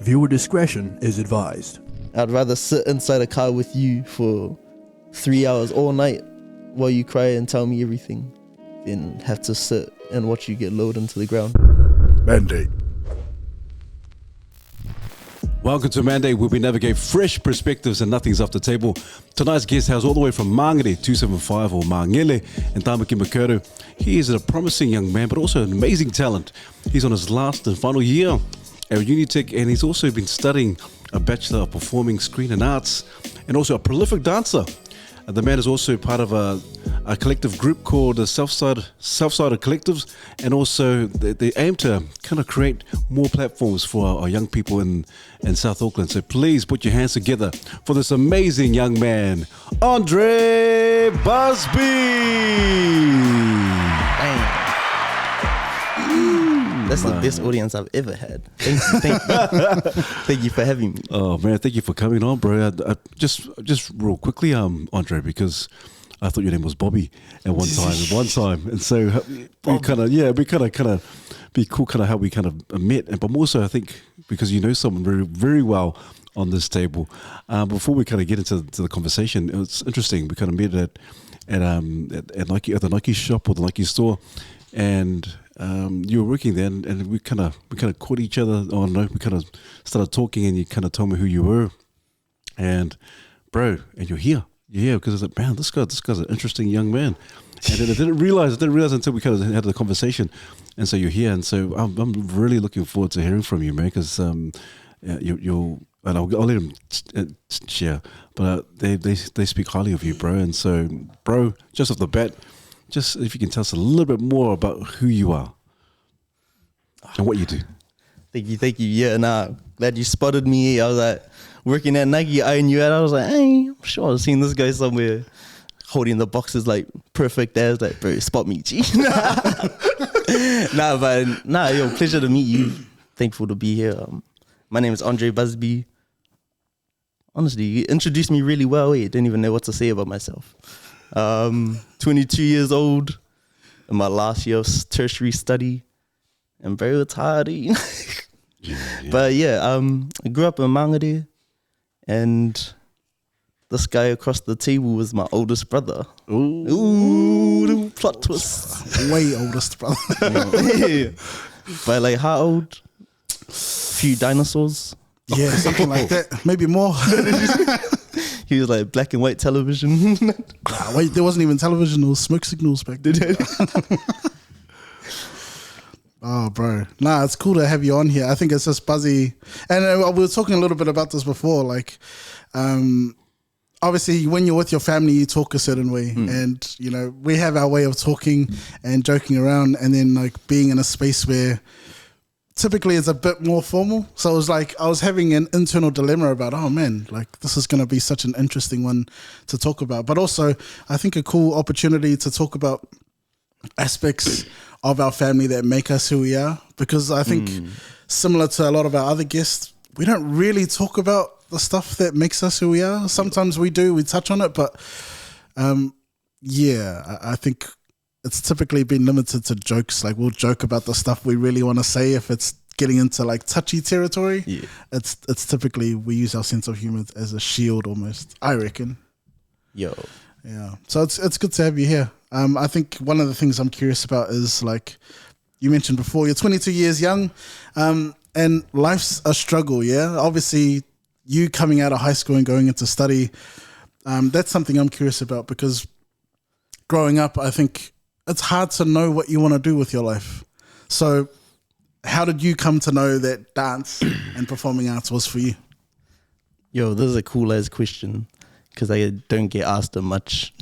Viewer discretion is advised. I'd rather sit inside a car with you for 3 hours all night while you cry and tell me everything than have to sit and watch you get lowered into the ground. Mandate. Welcome to Mandate, where we navigate fresh perspectives and nothing's off the table. Tonight's guest hails all the way from Mangere 275 or Mangele in Tamaki Makaurau. He is a promising young man, but also an amazing talent. He's on his last and final year at Unitec, and he's also been studying a Bachelor of Performing Screen and Arts, and also a prolific dancer. The man is also part of a collective group called the Southsiders Collectives, and also they aim to kind of create more platforms for our young people in South Auckland. So please put your hands together for this amazing young man, Andre Busby. Dang. That's the best audience I've ever had. Thank you for having me. Oh man, thank you for coming on, bro. I just real quickly, Andre, because I thought your name was Bobby at one time, and so we kind of be cool, kind of how we kind of met, but more so I think because you know someone very very well on this table. Before we kind of get into the conversation, it's interesting. We kind of met at Nike, at the Nike shop or the Nike store, and you were working there, and we kind of caught each other. Oh no, we kind of started talking, and you kind of told me who you were, and bro, and you're here because I was like, man, this guy's an interesting young man, and then I didn't realize until we kind of had the conversation, and so you're here, and so I'm really looking forward to hearing from you, man, because you're. And I'll let him share, but they speak highly of you, bro. And so, bro, just off the bat, just if you can tell us a little bit more about who you are and what you do. Thank you. Yeah, glad you spotted me. I was like working at Nike, eyeing you out. I was like, hey, I'm sure I've seen this guy somewhere holding the boxes like perfect as like, bro, spot me, G. Yo, pleasure to meet you. Thankful to be here. My name is Andre Busby. Honestly, you introduced me really well. You didn't even know what to say about myself. 22 years old, in my last year of tertiary study, and very tired. Yeah. But yeah, I grew up in Mangere, and this guy across the table was my oldest brother. Ooh, plot twist. Way oldest brother. Yeah. But like, how old? Few dinosaurs. Yeah, something like that. Maybe more. He was like black and white television. Wait, there wasn't even television or smoke signals back then. Oh, bro. Nah, it's cool to have you on here. I think it's just buzzy. And we were talking a little bit about this before. Like, obviously, when you're with your family, you talk a certain way. And, you know, we have our way of talking and joking around. And then, like, being in a space where typically it's a bit more formal. So it was like I was having an internal dilemma about, oh man, like this is going to be such an interesting one to talk about. But also I think a cool opportunity to talk about aspects of our family that make us who we are. Because I think similar to a lot of our other guests, we don't really talk about the stuff that makes us who we are. Sometimes we do, we touch on it, but I think it's typically been limited to jokes. Like we'll joke about the stuff we really want to say. If it's getting into like touchy territory, it's typically we use our sense of humor as a shield almost, I reckon. Yo. Yeah. So it's good to have you here. I think one of the things I'm curious about is like you mentioned before, you're 22 years young, and life's a struggle, yeah? Obviously you coming out of high school and going into study, that's something I'm curious about because growing up, I think it's hard to know what you want to do with your life. So how did you come to know that dance and performing arts was for you? Yo, this is a cool ass question because I don't get asked it much.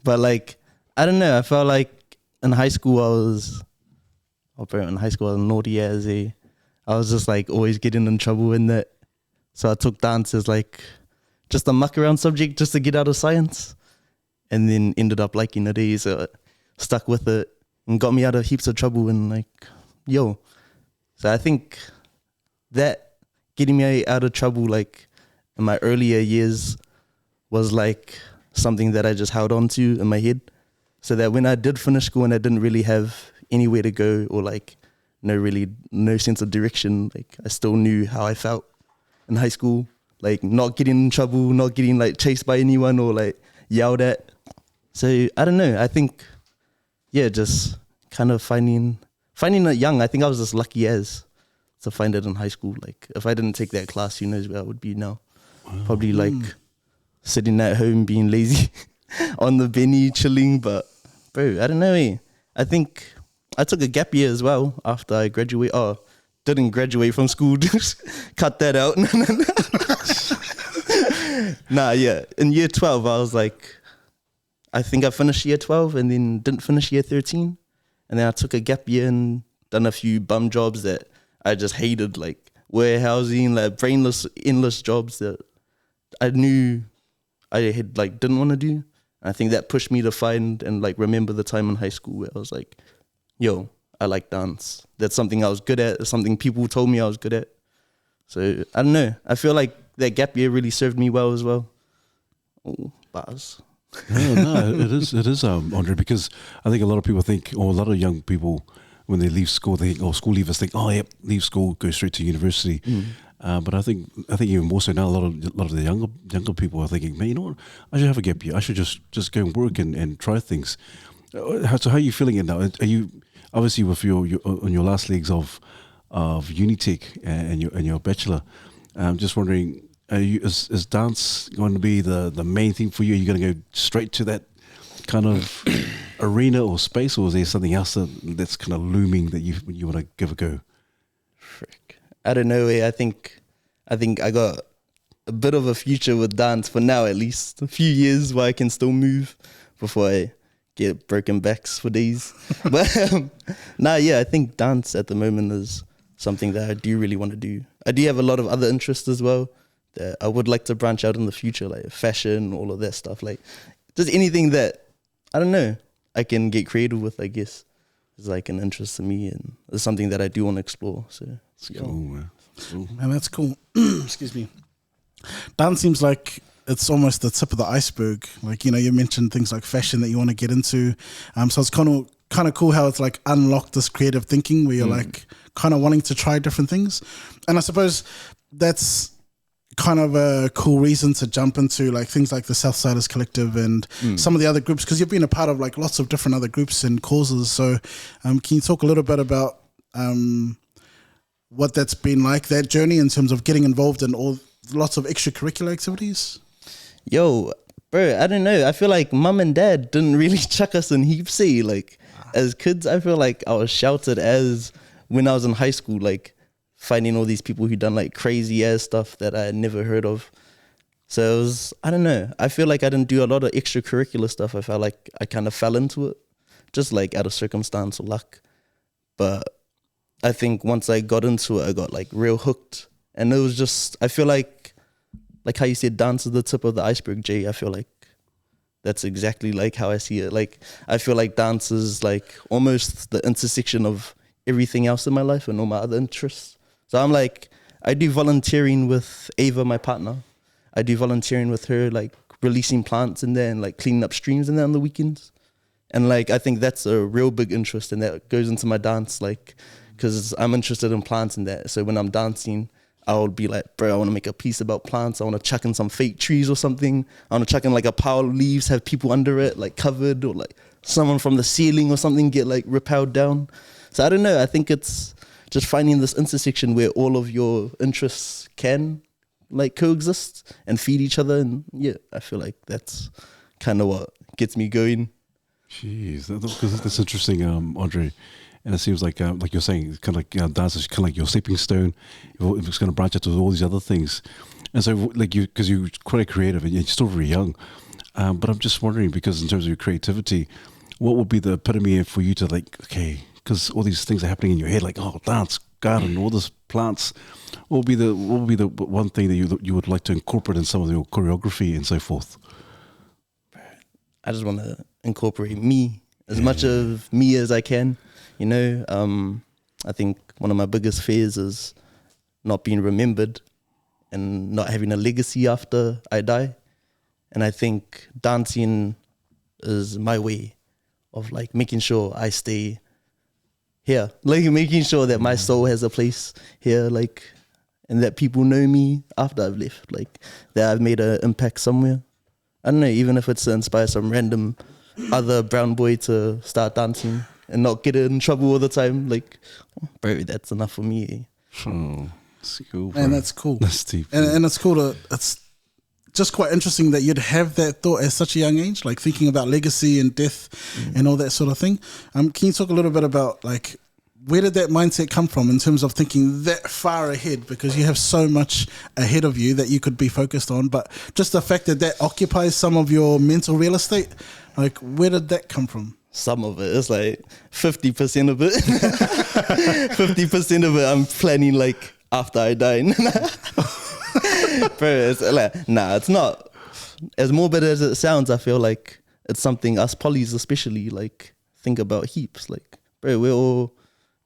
But like, I don't know. I felt like in high school I was naughty as I was just like always getting in trouble in that. So I took dance as like just a muck around subject just to get out of science, and then ended up liking it. So stuck with it and got me out of heaps of trouble and like, yo. So I think that getting me out of trouble like in my earlier years was like something that I just held on to in my head, so that when I did finish school and I didn't really have anywhere to go or like no sense of direction. Like I still knew how I felt in high school, like not getting in trouble, not getting like chased by anyone or like yelled at. So I don't know. I think, yeah, just kind of finding it young. I think I was just lucky as to find it in high school. Like if I didn't take that class, who knows where I would be now? Probably like sitting at home being lazy on the benny chilling. But bro, I don't know. I think I took a gap year as well after I graduated. Oh, didn't graduate from school. Just cut that out. Nah, yeah. In year 12, I was like, I think I finished year 12 and then didn't finish year 13. And then I took a gap year and done a few bum jobs that I just hated, like warehousing, like brainless, endless jobs that I knew I had like didn't want to do. And I think that pushed me to find and like remember the time in high school where I was like, yo, I like dance. That's something I was good at. It's something people told me I was good at. So I don't know. I feel like that gap year really served me well as well. Oh, bars. No, it is, Andre, because I think a lot of people think, or a lot of young people, when they leave school, they think, school leavers think, yep, leave school, go straight to university. But I think even more so now, a lot of the younger people are thinking, man, you know what? I should have a gap year. I should just go and work and try things. So how are you feeling it now? Are you obviously with your on your last legs of Unitech and your bachelor? I'm just wondering, is dance going to be the main thing for you? Are you going to go straight to that kind of arena or space, or is there something else that's kind of looming that you want to give a go? Frick, I don't know. I think I got a bit of a future with dance for now, at least a few years where I can still move before I get broken backs for days. But I think dance at the moment is something that I do really want to do. I do have a lot of other interests as well that I would like to branch out in the future, like fashion, all of that stuff. Like just anything that, I don't know, I can get creative with, I guess, is like an interest to me and it's something that I do want to explore. So it's cool, man. Cool. Man, that's cool. Excuse me. Dance seems like it's almost the tip of the iceberg. Like, you know, you mentioned things like fashion that you want to get into. So it's kind of cool how it's like unlocked this creative thinking where you're like kind of wanting to try different things. And I suppose that's kind of a cool reason to jump into like things like the Southsiders Collective and some of the other groups, because you've been a part of like lots of different other groups and causes. So can you talk a little bit about what that's been like, that journey in terms of getting involved in lots of extracurricular activities? Yo, bro, I don't know. I feel like mum and dad didn't really chuck us in heaps. Like as kids, I feel like I was sheltered as when I was in high school, like finding all these people who done like crazy ass stuff that I had never heard of. So it was, I don't know. I feel like I didn't do a lot of extracurricular stuff. I felt like I kind of fell into it, just like out of circumstance or luck. But I think once I got into it, I got like real hooked. And it was just, I feel like how you said dance is the tip of the iceberg, Jay. I feel like that's exactly like how I see it. Like, I feel like dance is like almost the intersection of everything else in my life and all my other interests. So I'm like, I do volunteering with Ava, my partner. I do volunteering with her, like releasing plants in there and like cleaning up streams in there on the weekends. And like, I think that's a real big interest, and that goes into my dance, like, because I'm interested in plants and that. So when I'm dancing, I would be like, bro, I want to make a piece about plants. I want to chuck in some fake trees or something. I want to chuck in like a pile of leaves, have people under it, like covered, or like someone from the ceiling or something get like rappelled down. So I don't know. I think it's just finding this intersection where all of your interests can like coexist and feed each other. And yeah, I feel like that's kind of what gets me going. Jeez, that's interesting, Andre. And it seems like you're saying, it's kind of like dance is kind of like your stepping stone. It's going to branch out to all these other things. And so, like because you're quite creative and you're still very young. But I'm just wondering, because in terms of your creativity, what would be the epitome for you to like, okay, because all these things are happening in your head, like dance, garden, all this plants. What would be the one thing that you would like to incorporate in some of your choreography and so forth? I just want to incorporate me, as much of me as I can. You know, I think one of my biggest fears is not being remembered and not having a legacy after I die. And I think dancing is my way of like making sure I stay here, like making sure that my soul has a place here, like, and that people know me after I've left, like that I've made an impact somewhere. I don't know, even if it's to inspire some random other brown boy to start dancing and not get in trouble all the time, like, bro, that's enough for me. Oh, that's cool, bro. And that's cool. That's deep. And it's cool to, it's just quite interesting that you'd have that thought at such a young age, like thinking about legacy and death and all that sort of thing. Can you talk a little bit about, like, where did that mindset come from in terms of thinking that far ahead? Because you have so much ahead of you that you could be focused on, but just the fact that that occupies some of your mental real estate, like, where did that come from? Some of it, it's like 50% of it. 50% of it I'm planning, like, after I die. Bro, it's like, nah, it's not. As morbid as it sounds, I feel like it's something us polys especially, like, think about heaps. Like, bro,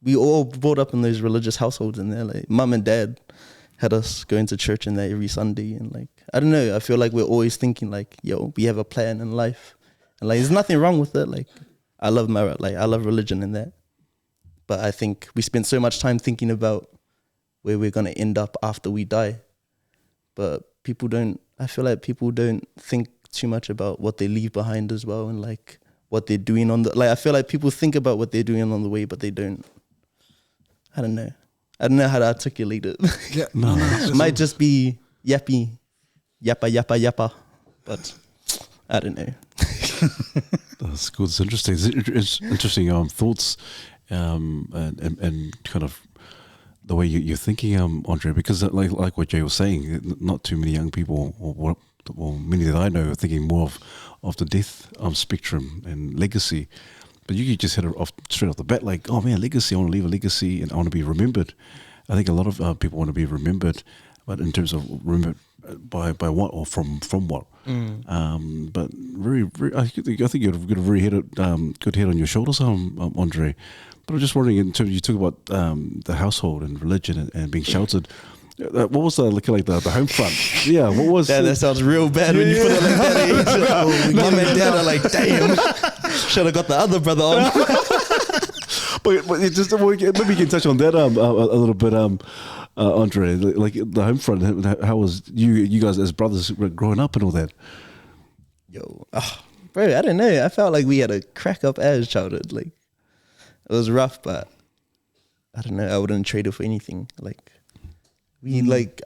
we all brought up in those religious households, and they're like, mum and dad had us going to church in there every Sunday, and like, I don't know, I feel like we're always thinking like, yo, we have a plan in life, and like, there's nothing wrong with it. Like, I love religion and that, but I think we spend so much time thinking about where we're gonna end up after we die, but I feel like people don't think too much about what they leave behind as well, and like what they're doing I feel like people think about what they're doing on the way, but they don't. I don't know how to articulate it. Yeah, No. Might just be yappa, but I don't know. That's cool. It's interesting. It's interesting thoughts and kind of the way you're thinking, Andre, because like what Jay was saying, not too many young people, or many that I know, are thinking more of the death spectrum and legacy. But you just hit it off straight off the bat, like, oh man, legacy, I want to leave a legacy and I want to be remembered. I think a lot of people want to be remembered, but in terms of remembered by what or from what. But very, I think you've got a very good head on your shoulders, Andre. But I'm just wondering, in terms, you talk about the household and religion and being sheltered. What was the Homefront? Yeah, what was that sounds real bad when you put it like that. Mum and dad are like, damn, should have got the other brother on. but it just maybe you can touch on that a little bit, Andre. Like the Homefront, how was you guys as brothers growing up and all that? Yo, bro, I don't know. I felt like we had a crack up ass childhood. Like, it was rough, but I don't know. I wouldn't trade it for anything. Like,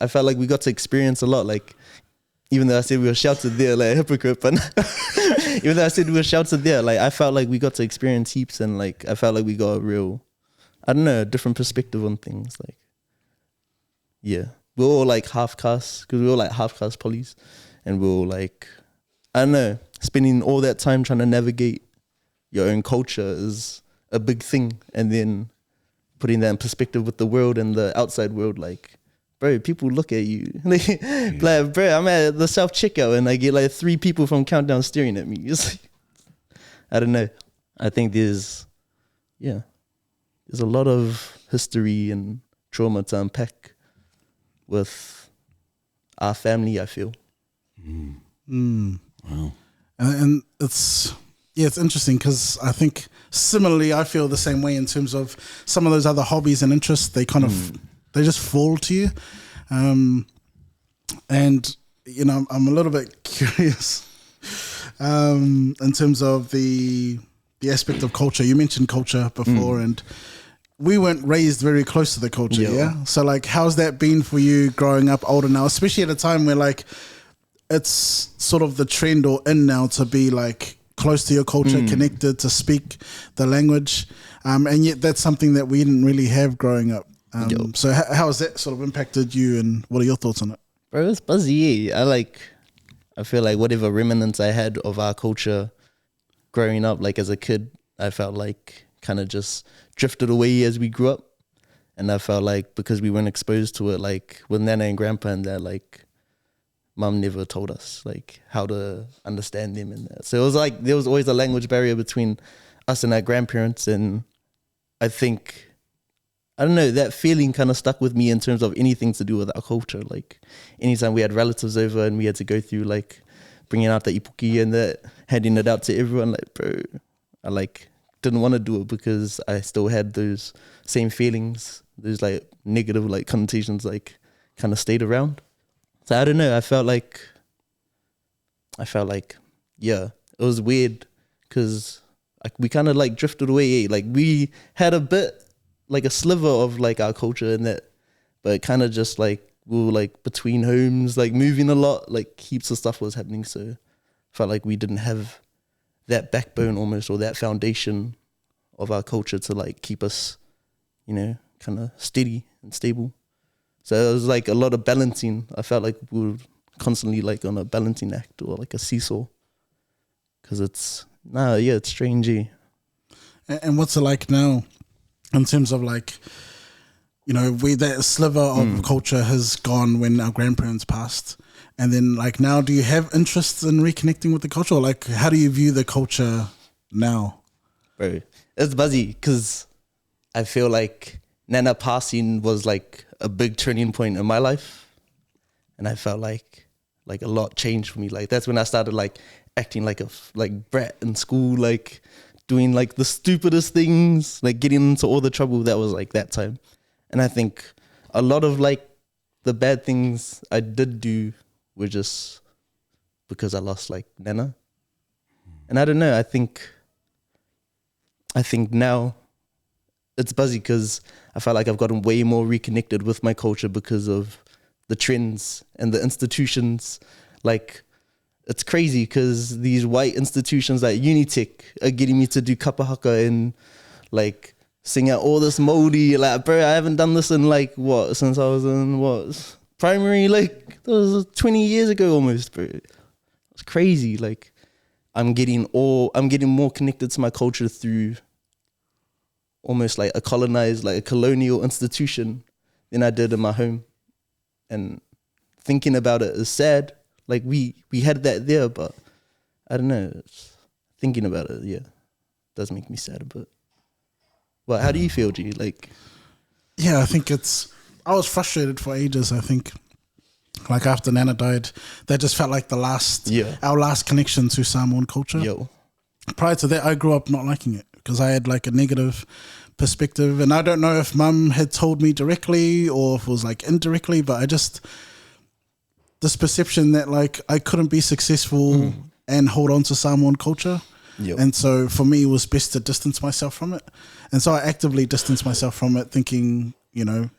I felt like we got to experience a lot. Like, even though I said we were sheltered there, like a hypocrite, but even though I said we were sheltered there, like, I felt like we got to experience heaps, and like, I felt like we got a real, I don't know, a different perspective on things. Like, yeah, we're all like half caste, because we're all like half caste polys, and we're all like, I don't know, spending all that time trying to navigate your own culture is a big thing, and then putting that in perspective with the world and the outside world, like, bro, people look at you. Like, bro, I'm at the self-checkout and I get like 3 people from Countdown staring at me. It's like, I don't know. I think there's a lot of history and trauma to unpack with our family, I feel. Wow. And it's interesting because I think similarly I feel the same way in terms of some of those other hobbies and interests. They kind of they just fall to you, and you know, I'm a little bit curious in terms of the aspect of culture. You mentioned culture before, and we weren't raised very close to the culture. Yeah. So like, how's that been for you growing up older now, especially at a time where like it's sort of the trend or in now to be like close to your culture, connected, to speak the language, and yet that's something that we didn't really have growing up. So how has that sort of impacted you, and what are your thoughts on it? Bro, it's buzzy. I feel like whatever remnants I had of our culture growing up, like as a kid, I felt like kind of just drifted away as we grew up. And I felt like because we weren't exposed to it, like with Nana and Grandpa and that, like Mum never told us like how to understand them and that. So it was like there was always a language barrier between us and our grandparents. And I think, I don't know, that feeling kind of stuck with me in terms of anything to do with our culture. Like anytime we had relatives over and we had to go through like bringing out the ipuki and that, handing it out to everyone, like, bro, I like didn't want to do it because I still had those same feelings, those like negative like connotations like kind of stayed around. So I don't know, I felt like yeah, it was weird because we kind of like drifted away. Like we had a bit like a sliver of like our culture in that, but it kind of just like we were like between homes, like moving a lot, like heaps of stuff was happening. So I felt like we didn't have that backbone almost, or that foundation of our culture to like keep us, you know, kind of steady and stable. So it was like a lot of balancing. I felt like we were constantly like on a balancing act or like a seesaw. Cause it's strange. And what's it like now in terms of like, you know, that sliver of culture has gone when our grandparents passed. And then like now, do you have interest in reconnecting with the culture? Or like, how do you view the culture now? Bro, it's buzzy because I feel like Nana passing was like a big turning point in my life. And I felt like a lot changed for me. Like that's when I started like acting like a brat in school, like doing like the stupidest things, like getting into all the trouble. That was like that time. And I think a lot of like the bad things I did do were just because I lost like Nana. And I don't know, I think now it's buzzy because I felt like I've gotten way more reconnected with my culture because of the trends and the institutions. Like it's crazy because these white institutions like Unitech are getting me to do kapa haka and like sing out all this moldy. Like, bro, I haven't done this in like since I was in primary, like that was 20 years ago almost, bro. It's crazy. Like I'm getting more connected to my culture through almost like a colonial institution than I did in my home. And thinking about it is sad. Like we had that there, but I don't know. Thinking about it, yeah, does make me sad a bit. Well, how do you feel, G? Like, yeah, I think I was frustrated for ages. I think, like after Nana died, that just felt like our last connection to Samoan culture. Yo. Prior to that, I grew up not liking it because I had like a negative perspective, and I don't know if Mum had told me directly or if it was like indirectly, but this perception that like I couldn't be successful and hold on to Samoan culture. Yep. And so for me, it was best to distance myself from it. And so I actively distanced myself from it, thinking, you know,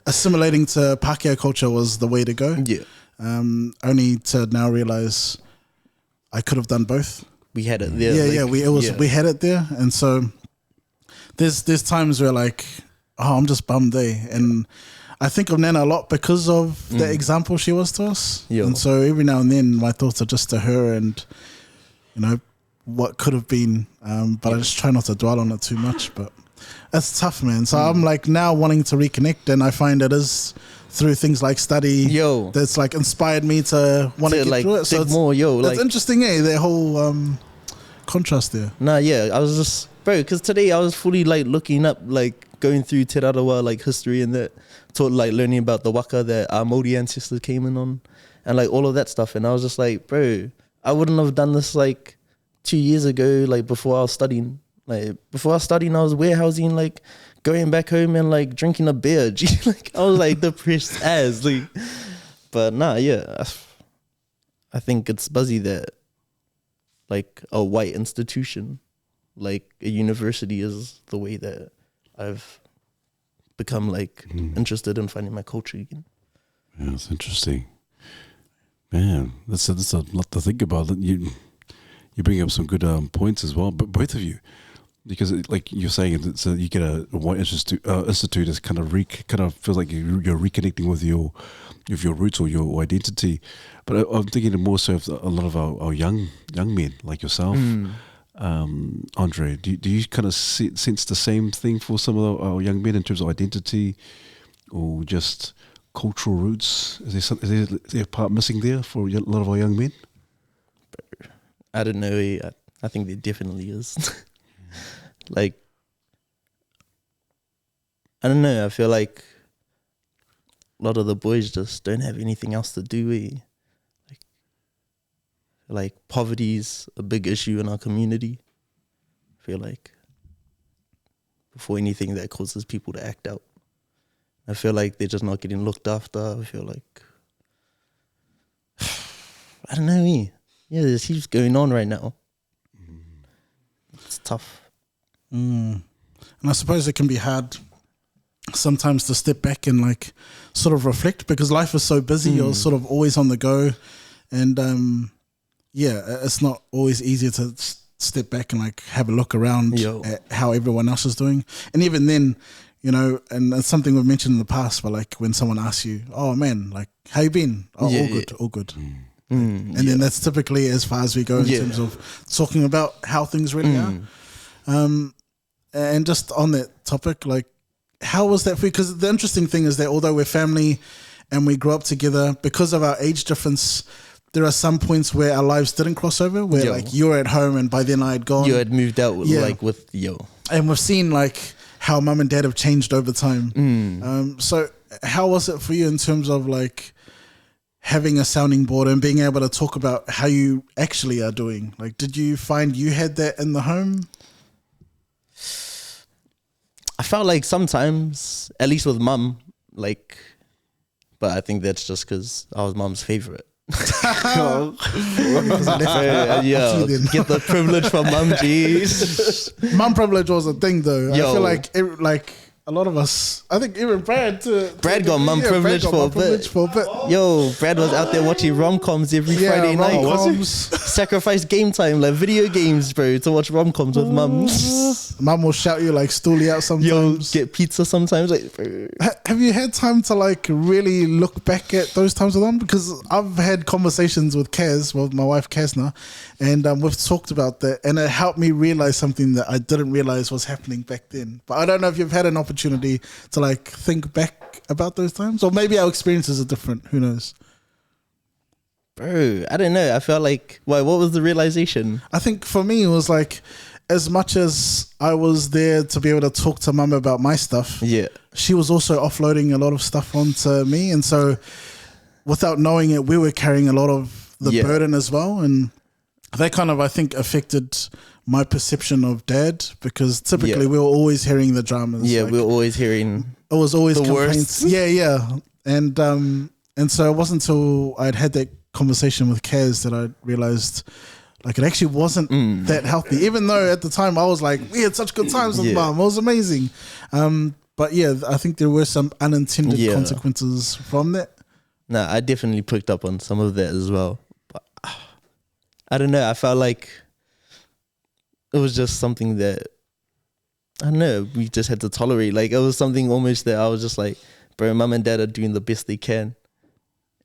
assimilating to Pākehā culture was the way to go. Yeah. Only to now realize I could have done both. We had it there. Yeah, we had it there. And so there's times where like, oh, I'm just bummed there. And I think of Nana a lot because of the example she was to us. Yo. And so every now and then my thoughts are just to her and, you know, what could have been. But I just try not to dwell on it too much. But it's tough, man. So I'm like now wanting to reconnect, and I find it is through things like study that's like inspired me to want to get like through it. So it's more, it's like interesting, that whole contrast there. Nah, yeah, I was just, bro, because today I was fully like looking up, like going through Te Rarawa, like history and that, like learning about the waka that our Māori ancestors came in on and like all of that stuff. And I was just like, bro, I wouldn't have done this like 2 years ago, like before I was studying. Like before I was studying, I was warehousing, like going back home and like drinking a beer. Like I was like depressed as like, but nah, yeah, I think it's buzzy that like a white institution, like a university, is the way that I've become like interested in finding my culture again. Yeah, it's interesting. Man, that's a lot to think about. You bring up some good points as well, but both of you, because like you're saying, you get a white institute that's kind of feels like you're reconnecting with your roots or your identity. But I'm thinking more so of a lot of our young men like yourself. Andre, do you kind of sense the same thing for some of our young men in terms of identity or just cultural roots? Is there a part missing there for a lot of our young men? I don't know. I think there definitely is. Like, I don't know. I feel like a lot of the boys just don't have anything else to do. Like poverty's a big issue in our community. I feel like before anything that causes people to act out. I feel like they're just not getting looked after. I feel like, I don't know, yeah, there's heaps going on right now. It's tough. And I suppose it can be hard sometimes to step back and like sort of reflect, because life is so busy. You're sort of always on the go, and it's not always easier to step back and like have a look around at how everyone else is doing. And even then, you know, and it's something we've mentioned in the past, but like when someone asks you, oh man, like how you been? Oh, all good. And then that's typically as far as we go in terms of talking about how things really are. And just on that topic, like, how was that for you? Because the interesting thing is that although we're family and we grew up together, because of our age difference, there are some points where our lives didn't cross over, where like you were at home and by then I had gone. You had moved out like with And we've seen like how mum and dad have changed over time. So how was it for you in terms of like having a sounding board and being able to talk about how you actually are doing? Like, did you find you had that in the home? I felt like sometimes, at least with mum, like, but I think that's just because I was mum's favorite. Get the privilege from mum, jeez. Mum privilege was a thing though. I feel like a lot of us, I think even Brad too. Brad got mum privilege for a bit. Yo, Brad was out there watching rom-coms every Friday night. Sacrifice game time, like video games, bro, to watch rom-coms with mum. Mum will shout you like stoolie out sometimes. Yo, get pizza sometimes. Like, bro. Have you had time to like really look back at those times with mum? Because I've had conversations with Kaz, with my wife Kazna, and we've talked about that, and it helped me realize something that I didn't realize was happening back then. But I don't know if you've had an opportunity to like think back about those times, or maybe our experiences are different. Who knows? Bro, I don't know. I felt like, what was the realization? I think for me it was like, as much as I was there to be able to talk to mum about my stuff, she was also offloading a lot of stuff onto me, and so without knowing it, we were carrying a lot of the burden as well, and that kind of, I think, affected my perception of dad, because typically we were always hearing the dramas. Yeah, like, we were always hearing. It was always the complaints. Worst. And so it wasn't until I'd had that conversation with Kaz that I realized like it actually wasn't that healthy. Even though at the time I was like, we had such good times with mum, it was amazing. But yeah, I think there were some unintended consequences from that. Nah, I definitely picked up on some of that as well. But I don't know. I felt like it was just something that, I don't know, we just had to tolerate. Like, it was something almost that I was just like, bro, mum and dad are doing the best they can.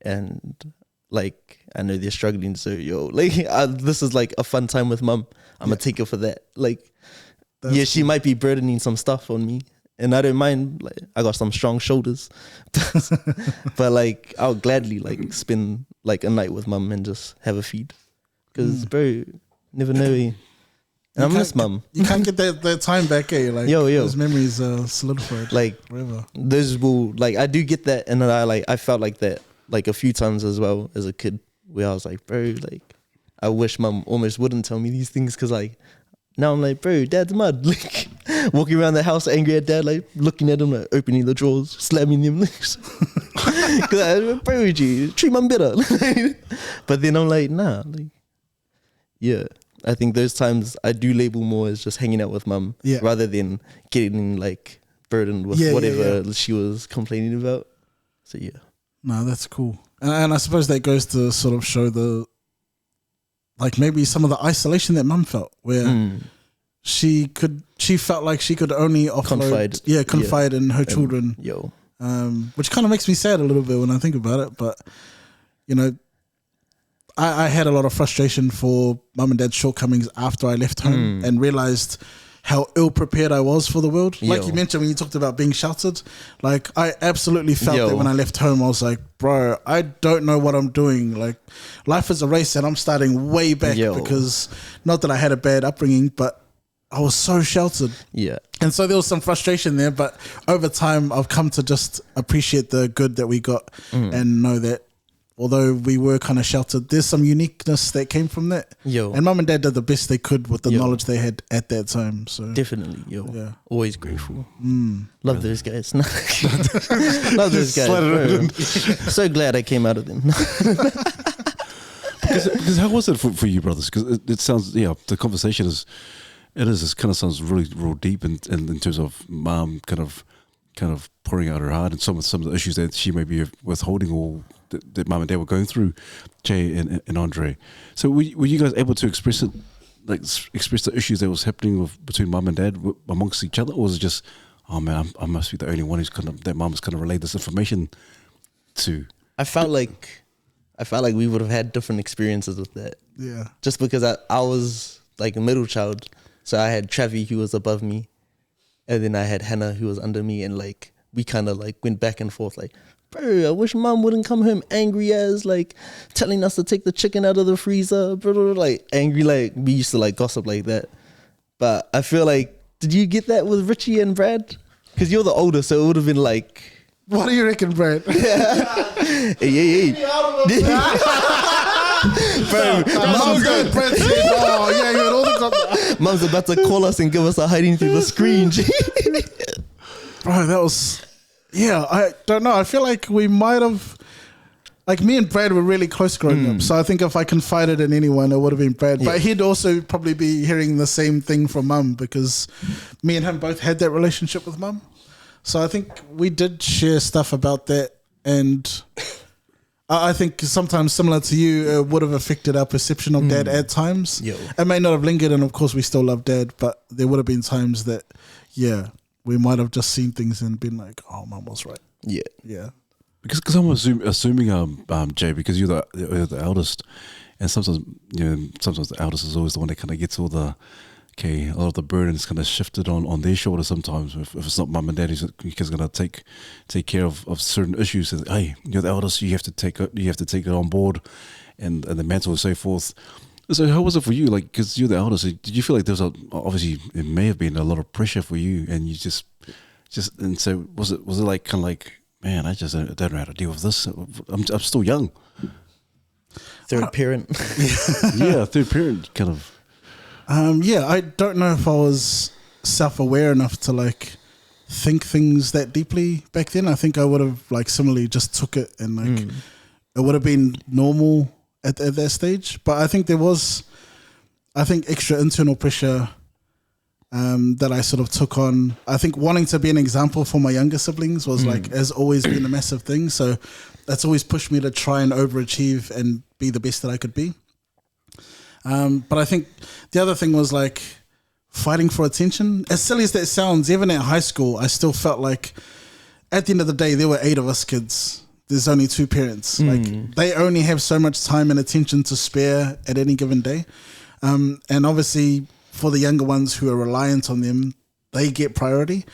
And like, I know they're struggling, so this is like a fun time with mum. I'm gonna take her for that. Like, that's she might be burdening some stuff on me, and I don't mind. Like, I got some strong shoulders, but like, I'll gladly like spend like a night with mum and just have a feed, because bro, never know. And I miss mum. You can't get that time back, eh? Like, those memories are solidified. Like, forever. Those will, like, I do get that, and then I felt like that like a few times as well as a kid, where I was like, bro, like, I wish mum almost wouldn't tell me these things, because like now I'm like, bro, dad's mud. Like, walking around the house angry at dad, like looking at him, like opening the drawers, slamming them. Because bro, treat mum better. But then I'm like, nah, like, yeah. I think those times I do label more as just hanging out with mum, rather than getting like burdened with whatever she was complaining about. So yeah. No, that's cool. And I suppose that goes to sort of show the, like maybe some of the isolation that mum felt, where she felt like she could only confide in her children. Which kind of makes me sad a little bit when I think about it. But, you know, I had a lot of frustration for mum and dad's shortcomings after I left home and realized how ill prepared I was for the world. Like you mentioned when you talked about being sheltered, like I absolutely felt that when I left home. I was like, bro, I don't know what I'm doing. Like, life is a race and I'm starting way back, because not that I had a bad upbringing, but I was so sheltered. Yeah. And so there was some frustration there, but over time I've come to just appreciate the good that we got and know that although we were kind of sheltered, there's some uniqueness that came from that. And mum and dad did the best they could with the knowledge they had at that time. So definitely, always grateful. Love those guys. Love those guys. Bro. So glad I came out of them. Because how was it for you, brothers? Because it sounds, the conversation it kind of sounds really real deep in terms of mom kind of pouring out her heart and some of the issues that she may be withholding or that mom and dad were going through, Jay and Andre. So were you guys able to express it, like express the issues that was happening between mom and dad amongst each other, or was it just, oh man, I must be the only one who's that mom has kind of relayed this information to? I felt like we would have had different experiences with that. Yeah. Just because I was like a middle child, so I had Travi who was above me, and then I had Hannah who was under me, and like we kind of like went back and forth like, bro, I wish mom wouldn't come home angry as like telling us to take the chicken out of the freezer, bro, like angry, like we used to like gossip like that. But I feel like, did you get that with Richie and Brad? Because you're the older, so it would have been like, what do you reckon, Brad? Hey. Bro, Mum's about to call us and give us a hiding through the screen. Bro, that was, I don't know. I feel like we might have, like me and Brad were really close growing up. So I think if I confided in anyone, it would have been Brad. But he'd also probably be hearing the same thing from mum because me and him both had that relationship with mum. So I think we did share stuff about that, and I think sometimes similar to you, it would have affected our perception of dad at times. It may not have lingered, and of course we still love dad, but there would have been times that, we might have just seen things and been like, oh, mum was right. Yeah. Because I'm assuming, Jay, because you're the eldest, and sometimes the eldest is always the one that kind of gets all the, a lot of the burden is kind of shifted on their shoulders sometimes. If it's not mum and dad who's going to take care of certain issues, and, hey, you're the eldest, you have to take it on board, and the mantle and so forth. So how was it for you? Like, because you're the eldest, did you feel like there was obviously it may have been a lot of pressure for you, and you just and so was it like kind of like, man, I just don't know how to deal with this. I'm still young. Third parent. Third parent kind of. I don't know if I was self-aware enough to like think things that deeply back then. I think I would have like similarly just took it and like it would have been normal at that stage. But I think there was, extra internal pressure that I sort of took on. I think wanting to be an example for my younger siblings was like, has always been a massive thing. So that's always pushed me to try and overachieve and be the best that I could be. But I think the other thing was like fighting for attention. As silly as that sounds, even at high school, I still felt like at the end of the day, there were 8 of us kids. There's only 2 parents. Like they only have so much time and attention to spare at any given day. And obviously for the younger ones who are reliant on them, they get priority.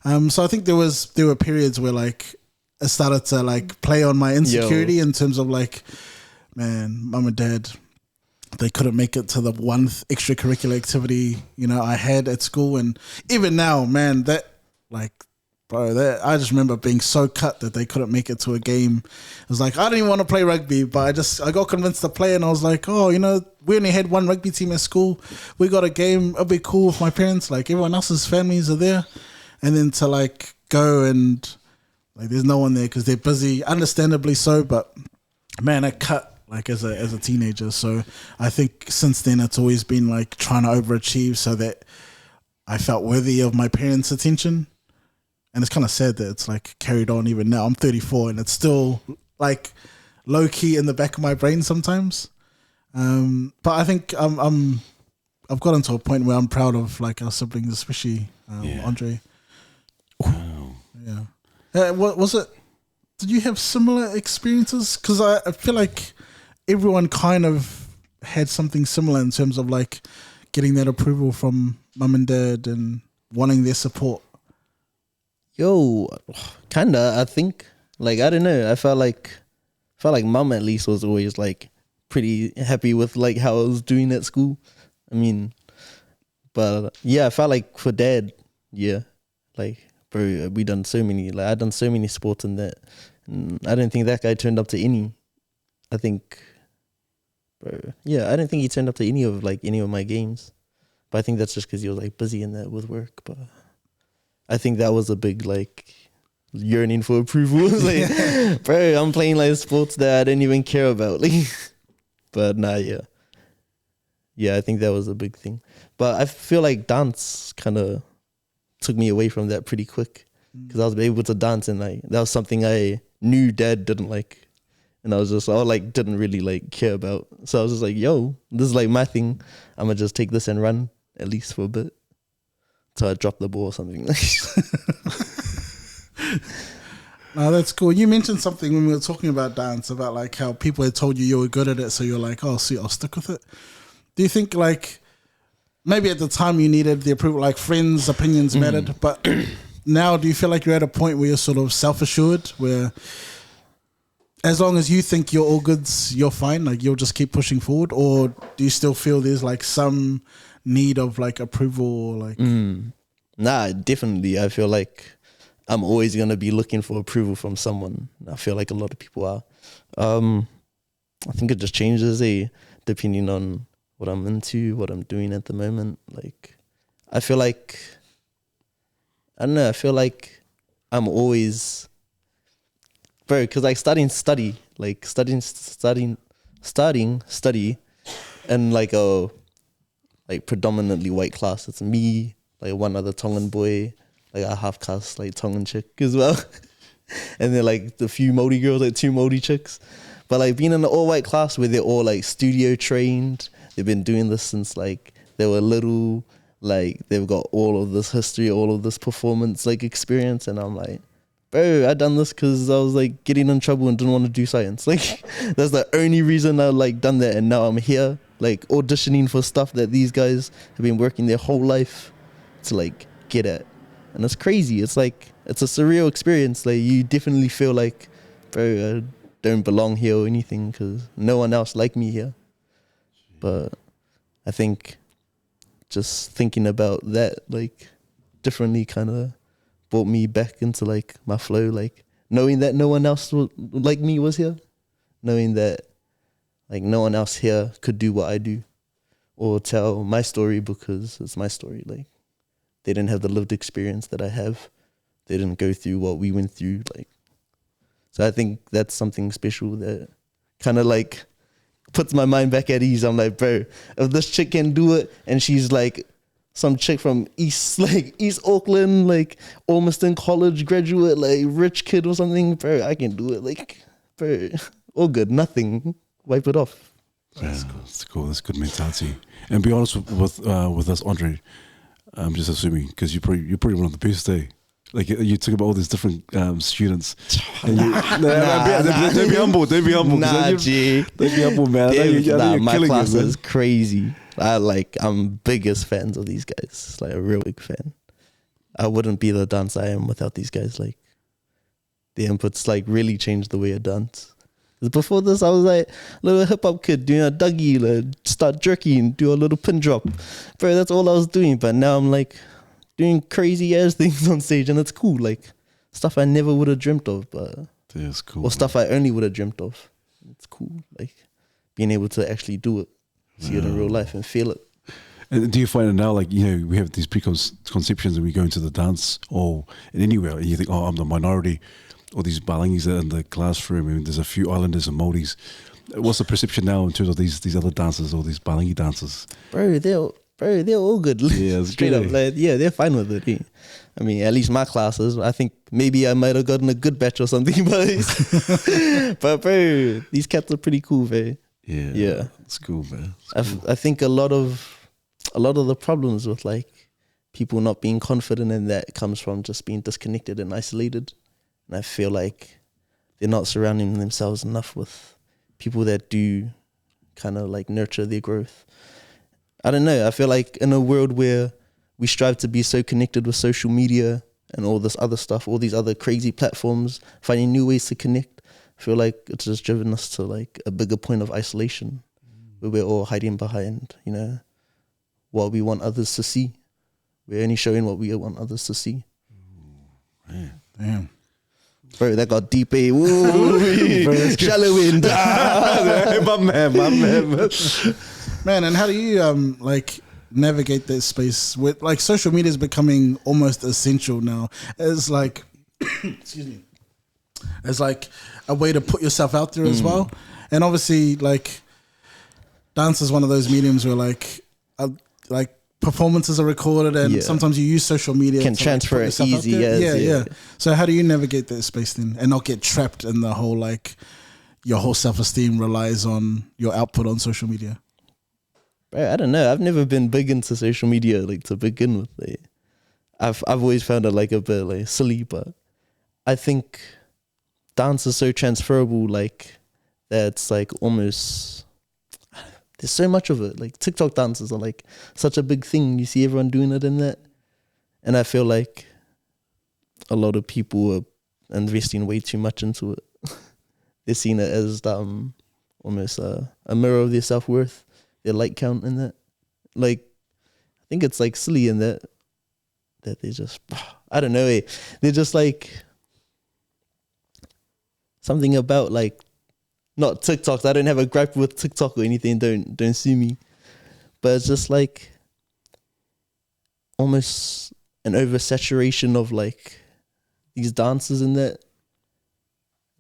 So I think there were periods where like I started to like play on my insecurity in terms of like, man, mum and dad, they couldn't make it to the one extracurricular activity, I had at school. And even now, man, that like, bro, I just remember being so cut that they couldn't make it to a game. It was like, I didn't even want to play rugby, but I got convinced to play, and I was like, oh, we only had one rugby team at school. We got a game. It'll be cool with my parents. Like everyone else's families are there. And then to like go and like, there's no one there because they're busy, understandably so. But man, I cut like as a teenager. So I think since then it's always been like trying to overachieve so that I felt worthy of my parents' attention. And it's kind of sad that it's like carried on even now. I'm 34 and it's still like low key in the back of my brain sometimes. But I think I've gotten to a point where I'm proud of like our siblings, especially Andre. Wow. Yeah. What was it? Did you have similar experiences? Because I feel like everyone kind of had something similar in terms of like getting that approval from mum and dad and wanting their support. Kinda. I think like I don't know. I felt like mum at least was always like pretty happy with like how I was doing at school. I mean, but I felt like for dad, like bro, I done so many sports in that, and I don't think that guy turned up to any. I think, bro, yeah, I don't think he turned up to any of my games, but I think that's just because he was like busy in that with work. But I think that was a big like yearning for approval. It was like, bro, I'm playing like sports that I didn't even care about. Like, but nah, yeah, I think that was a big thing. But I feel like dance kind of took me away from that pretty quick, because I was able to dance, and like that was something I knew Dad didn't like, and I didn't really like care about. So I was just like, yo, this is like my thing. I'm gonna just take this and run at least for a bit till I drop the ball or something. No, that's cool. You mentioned something when we were talking about dance, about like how people had told you were good at it, so you're like, oh, see, I'll stick with it. Do you think like maybe at the time you needed the approval, like friends' opinions mattered, but now do you feel like you're at a point where you're sort of self-assured, where as long as you think you're all goods, you're fine, like you'll just keep pushing forward? Or do you still feel there's like some need of like approval or like... Nah, definitely. I feel like I'm always going to be looking for approval from someone. I feel like a lot of people are. I think it just changes depending on what I'm into, what I'm doing at the moment. Like, I feel like, I don't know, I feel like I'm always, bro, because like study and like a like predominantly white class. It's me, like one other Tongan boy, like a half caste like Tongan chick as well, and then like the few Māori girls, like 2 Māori chicks. But like being in an all white class where they're all like studio trained, they've been doing this since like they were little, like they've got all of this history, all of this performance like experience, and I'm like, bro, I done this because I was like getting in trouble and didn't want to do science. Like that's the only reason I like done that, and now I'm here like auditioning for stuff that these guys have been working their whole life to like get at. And it's crazy. It's like, it's a surreal experience. Like you definitely feel like, bro, I don't belong here or anything because no one else like me here. But I think just thinking about that like differently kind of brought me back into like my flow, like knowing that no one else like me was here, knowing that like no one else here could do what I do or tell my story because it's my story. Like they didn't have the lived experience that I have. They didn't go through what we went through. Like, so I think that's something special that kind of like puts my mind back at ease. I'm like, bro, if this chick can do it and she's like some chick from East Auckland, like Ormiston College graduate, like rich kid or something, bro, I can do it. Like, bro, all good, nothing. Wipe it off. That's cool. That's cool. That's good mentality. And be honest with us, Andre. I'm just assuming because you're probably one of the best, eh? Like you talk about all these different students. And don't be humble. Don't be humble. Nah, G. Don't be humble, man. My class is crazy. I'm biggest fans of these guys. Like a real big fan. I wouldn't be the dancer I am without these guys. Like the inputs like really changed the way I dance. Before this, I was like a little hip hop kid doing a Dougie, like start jerking, do a little pin drop. Bro, that's all I was doing. But now I'm like doing crazy ass things on stage, and it's cool. Like stuff I never would have dreamt of, but that's cool. Or stuff I only would have dreamt of. It's cool. Like being able to actually do it, see it in real life, and feel it. And do you find it now, like, you know, we have these preconceptions and we go into the dance or anywhere, and you think, oh, I'm the minority. All these Balangis in the classroom, I mean, there's a few Islanders and Māoris. What's the perception now in terms of these other dancers, or these Balangi dancers? Bro, they're all good. Yeah, straight up. Like, yeah, they're fine with it. Yeah. I mean, at least my classes, I think maybe I might have gotten a good batch or something, but bro, these cats are pretty cool, man. Yeah, it's cool, man. I think a lot of the problems with like people not being confident in that comes from just being disconnected and isolated. And I feel like they're not surrounding themselves enough with people that do kind of like nurture their growth. I don't know. I feel like in a world where we strive to be so connected with social media and all this other stuff, all these other crazy platforms, finding new ways to connect, I feel like it's just driven us to like a bigger point of isolation where we're all hiding behind, you know, what we want others to see. We're only showing what we want others to see. Man. Damn. Bro, that got deep, eh? Ooh, shallow end. my man. Man, and how do you like navigate that space with like social media is becoming almost essential now? It's like, excuse me, it's like a way to put yourself out there as well. And obviously, like dance is one of those mediums where like performances are recorded, and sometimes you use social media can to transfer like, it easy. Yeah. So how do you navigate that space then, and not get trapped in the whole like your whole self-esteem relies on your output on social media? Bro, I don't know. I've never been big into social media like to begin with. Like, I've always found it like a bit like silly, but I think dance is so transferable, like that it's like almost there's so much of it. Like TikTok dances are like such a big thing. You see everyone doing it in that, and I feel like a lot of people are investing way too much into it. They're seeing it as almost a mirror of their self-worth, their like count in that. Like, I think it's like silly in that they just, I don't know, they're just like something about like, not TikToks. I don't have a gripe with TikTok or anything. Don't sue me. But it's just like almost an oversaturation of like these dances and that.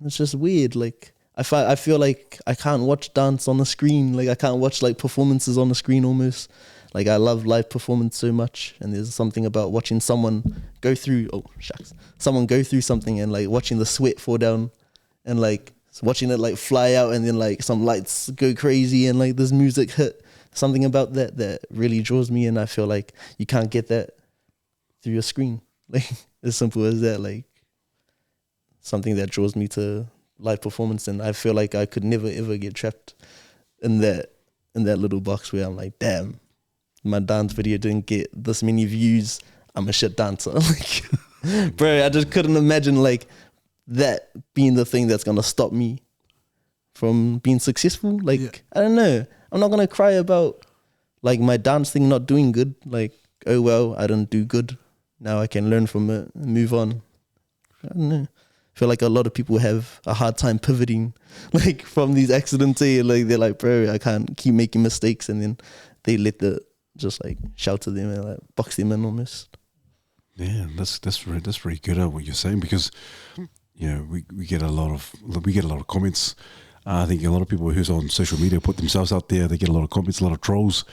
It's just weird. Like I feel like I can't watch dance on the screen. Like I can't watch like performances on the screen almost. Like I love live performance so much, and there's something about watching someone go through. Someone go through something and like watching the sweat fall down, and like watching it like fly out, and then like some lights go crazy and like this music hit. Something about that really draws me, and I feel like you can't get that through your screen. Like as simple as that. Like something that draws me to live performance, and I feel like I could never ever get trapped in that little box where I'm like, damn, my dance video didn't get this many views, I'm a shit dancer. Like, bro, I just couldn't imagine like that being the thing that's gonna stop me from being successful. Like, I don't know. I'm not gonna cry about like my dance thing not doing good. Like, oh well, I didn't do good. Now I can learn from it and move on. I don't know. I feel like a lot of people have a hard time pivoting like from these accidents. Like they're like, bro, I can't keep making mistakes, and then they let the just like shout to them and like box them in almost. Yeah, that's very good at what you're saying, because you know we get a lot of comments. I think a lot of people who's on social media put themselves out there. They get a lot of comments, a lot of trolls,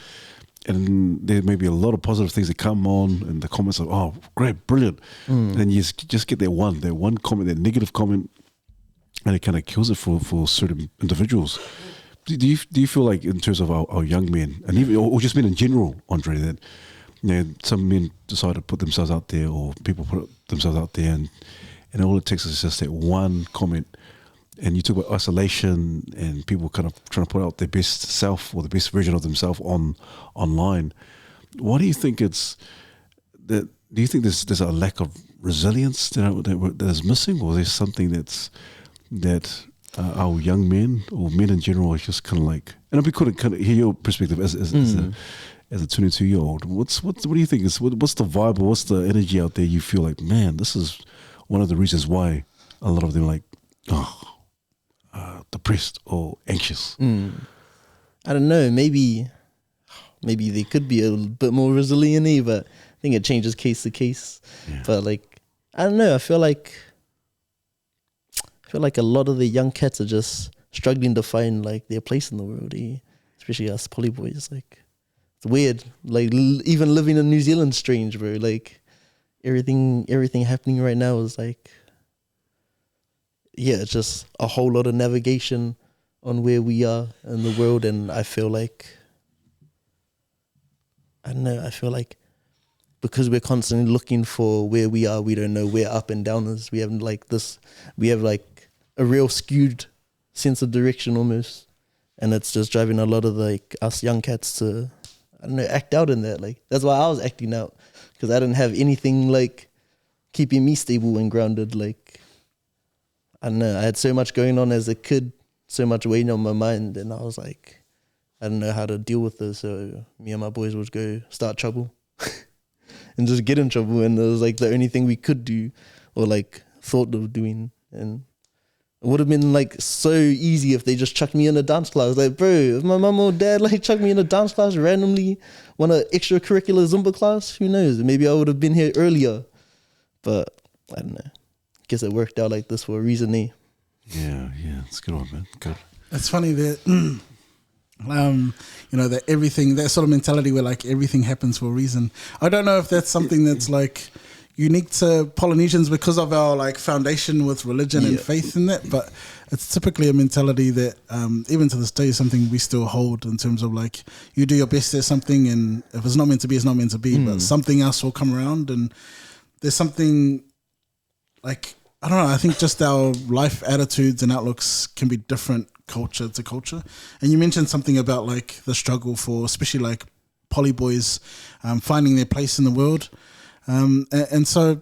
and there may be a lot of positive things that come on, and the comments are, oh, great, brilliant, and you just get that one comment, that negative comment, and it kind of kills it for certain individuals. Do you feel like in terms of our young men, and even or just men in general, Andre, that you know some men decide to put themselves out there, or people put themselves out there, and all it takes is just that one comment. And you talk about isolation and people kind of trying to put out their best self or the best version of themselves online. What do you think it's that? Do you think there's a lack of resilience that is missing, or there's something that our young men or men in general are just kind of like? And we couldn't kind of hear your perspective as a 22-year-old. What do you think is what's the vibe or what's the energy out there? You feel like, man, this is one of the reasons why a lot of them are like, depressed or anxious. I don't know. Maybe they could be a bit more resilient, but I think it changes case to case. Yeah. But like, I don't know. I feel like a lot of the young cats are just struggling to find like their place in the world. Especially us poly boys. Like, it's weird. Like even living in New Zealand's strange, bro. Like everything happening right now is like. Yeah, it's just a whole lot of navigation on where we are in the world, and I feel like, I don't know, I feel like because we're constantly looking for where we are, we don't know where up and down is. We have like a real skewed sense of direction almost, and it's just driving a lot of like us young cats to, I don't know, act out in that. Like that's why I was acting out, because I didn't have anything like keeping me stable and grounded. Like, I don't know, I had so much going on as a kid, so much weighing on my mind, and I was like, I don't know how to deal with this, so me and my boys would go start trouble and just get in trouble, and it was like the only thing we could do or like thought of doing And it would have been like so easy if they just chucked me in a dance class. Like, bro, if my mum or dad like chucked me in a dance class randomly, want an extracurricular Zumba class, who knows? Maybe I would have been here earlier. But I don't know. Guess it worked out like this for a reason, eh? Yeah, it's a good one, man. Good. It's funny that, that everything, that sort of mentality where like everything happens for a reason. I don't know if that's something that's like unique to Polynesians because of our like foundation with religion and faith in that, but it's typically a mentality that even to this day is something we still hold in terms of like you do your best at something, and if it's not meant to be, it's not meant to be, but something else will come around. And there's something like, I don't know, I think just our life attitudes and outlooks can be different culture to culture. And you mentioned something about like the struggle for especially like poly boys finding their place in the world. And so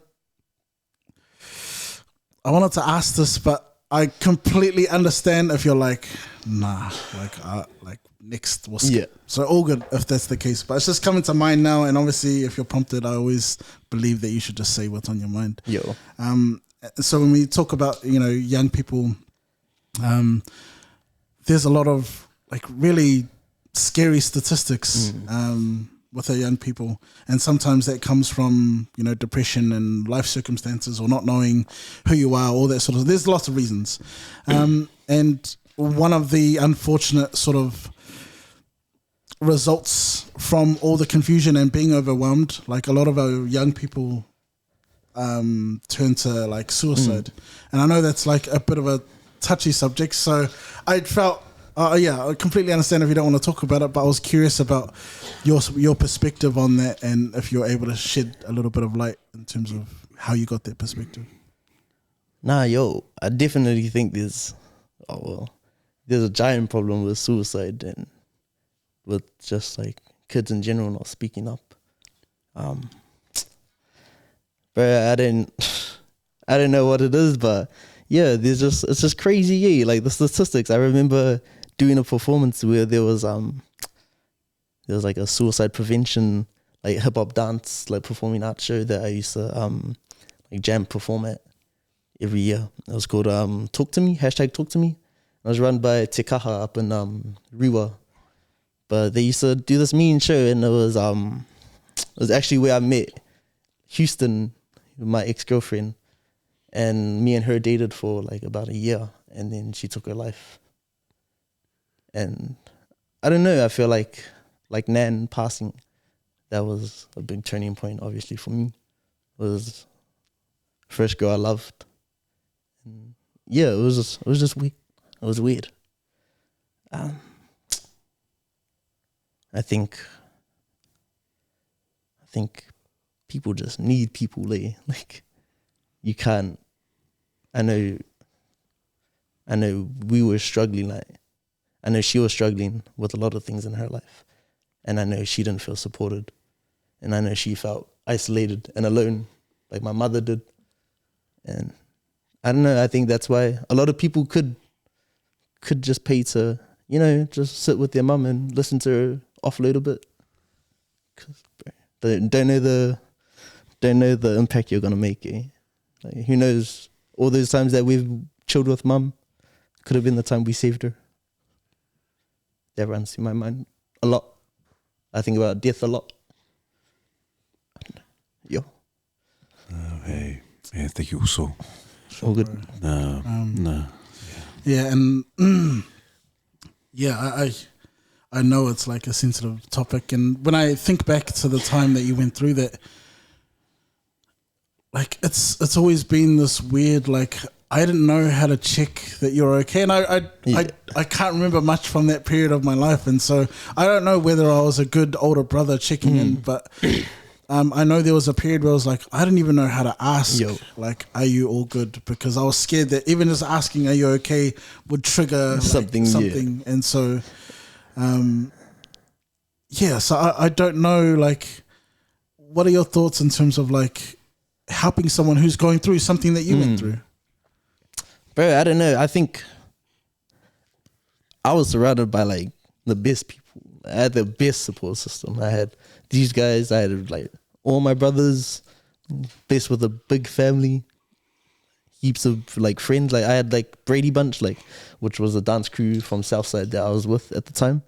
I wanted to ask this, but I completely understand if you're like, nah, like next we'll skip. So all good if that's the case. But it's just coming to mind now, and obviously if you're prompted, I always believe that you should just say what's on your mind. So when we talk about, young people, there's a lot of like really scary statistics with our young people, and sometimes that comes from depression and life circumstances, or not knowing who you are, all that sort of. There's lots of reasons, and one of the unfortunate sort of results from all the confusion and being overwhelmed, like a lot of our young people turn to like suicide, and I know that's like a bit of a touchy subject, so I felt. I completely understand if you don't want to talk about it, but I was curious about your perspective on that, and if you're able to shed a little bit of light in terms of how you got that perspective. I definitely think there's a giant problem with suicide and with just like kids in general not speaking up. But I don't know what it is, but yeah, it's just crazy, yeah. Like the statistics. I remember doing a performance where there was like a suicide prevention, like hip hop dance, like performing arts show that I used to like jam perform at every year. It was called Talk to Me, #Talk to Me. It was run by Te Kaha up in Rewa. But they used to do this mean show, and it was actually where I met Houston, my ex-girlfriend, and me and her dated for like about a year, and then she took her life. And I don't know, I feel like Nan passing, that was a big turning point, obviously, for me. It was the first girl I loved. And yeah, it was just weird. It was weird. I think people just need people, like you can't. I know we were struggling, like I know she was struggling with a lot of things in her life, and I know she didn't feel supported, and I know she felt isolated and alone, like my mother did. And I don't know, I think that's why a lot of people could just pay to, just sit with their mum and listen to her offload a bit, because they don't know the impact you're gonna make. Like, who knows? All those times that we've chilled with mum could have been the time we saved her. That runs through my mind a lot. I think about death a lot. Yo. Hey, thank you also. All good. No. Yeah, and I know it's like a sensitive topic, and when I think back to the time that you went through that, like it's always been this weird, like I didn't know how to check that you're okay, and I can't remember much from that period of my life, and so I don't know whether I was a good older brother checking in, but I know there was a period where I was like, I didn't even know how to ask, like, are you all good? Because I was scared that even just asking, are you okay, would trigger something. Yeah. And so, so I don't know, like, what are your thoughts in terms of like helping someone who's going through something that you went through? Bro, I don't know. I think I was surrounded by like the best people. I had the best support system. I had these guys. I had like all my brothers, blessed with a big family. heaps of like friends. Like I had like Brady Bunch, like which was a dance crew from Southside that I was with at the time,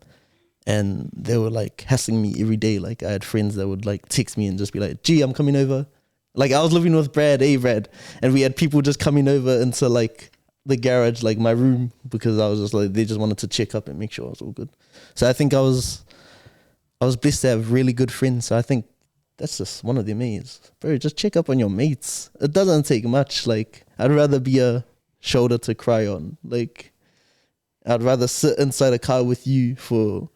and they were like hassling me every day. Like I had friends that would like text me and just be like, "Gee, I'm coming over." Like I was living with Brad, and we had people just coming over into like the garage, like my room, because I was just like, they just wanted to check up and make sure I was all good. So I think I was blessed to have really good friends. So I think that's just one of the mates. Bro, just check up on your mates. It doesn't take much. Like, I'd rather be a shoulder to cry on. Like, I'd rather sit inside a car with you for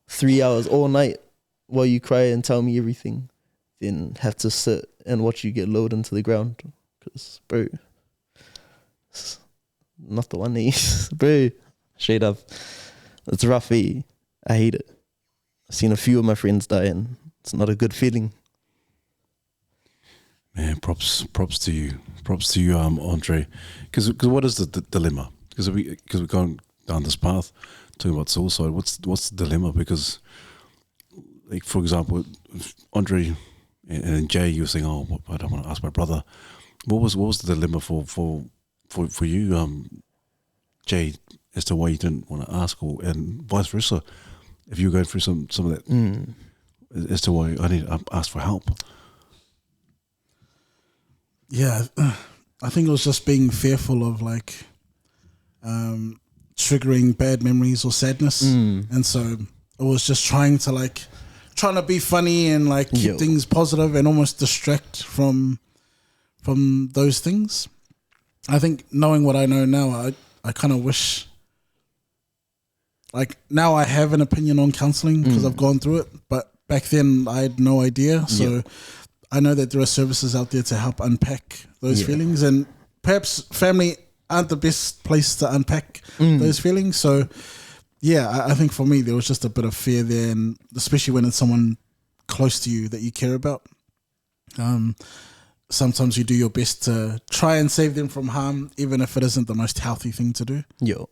3 hours all night while you cry and tell me everything than have to sit and watch you get lowered into the ground. Because, bro, it's not the one that bro, straight up. It's rough, eh? I hate it. I've seen a few of my friends die and it's not a good feeling. Man, props to you, Andre. Because what is the dilemma? Because we're going down this path, talking about suicide. What's the dilemma? Because, like for example, Andre and Jay, you were saying, "Oh, I don't want to ask my brother." What was the dilemma for you, Jay, as to why you didn't want to ask, and vice versa, if you were going through some of that, as to why I need to ask for help. Yeah, I think it was just being fearful of like triggering bad memories or sadness, and so it was just trying to be funny and like keep things positive and almost distract from those things. I think knowing what I know now, I kind of wish, like now I have an opinion on counselling because I've gone through it, but back then I had no idea. So I know that there are services out there to help unpack those feelings, and perhaps family aren't the best place to unpack those feelings. So yeah, I think for me there was just a bit of fear there, and especially when it's someone close to you that you care about. Sometimes you do your best to try and save them from harm, even if it isn't the most healthy thing to do. Yeah.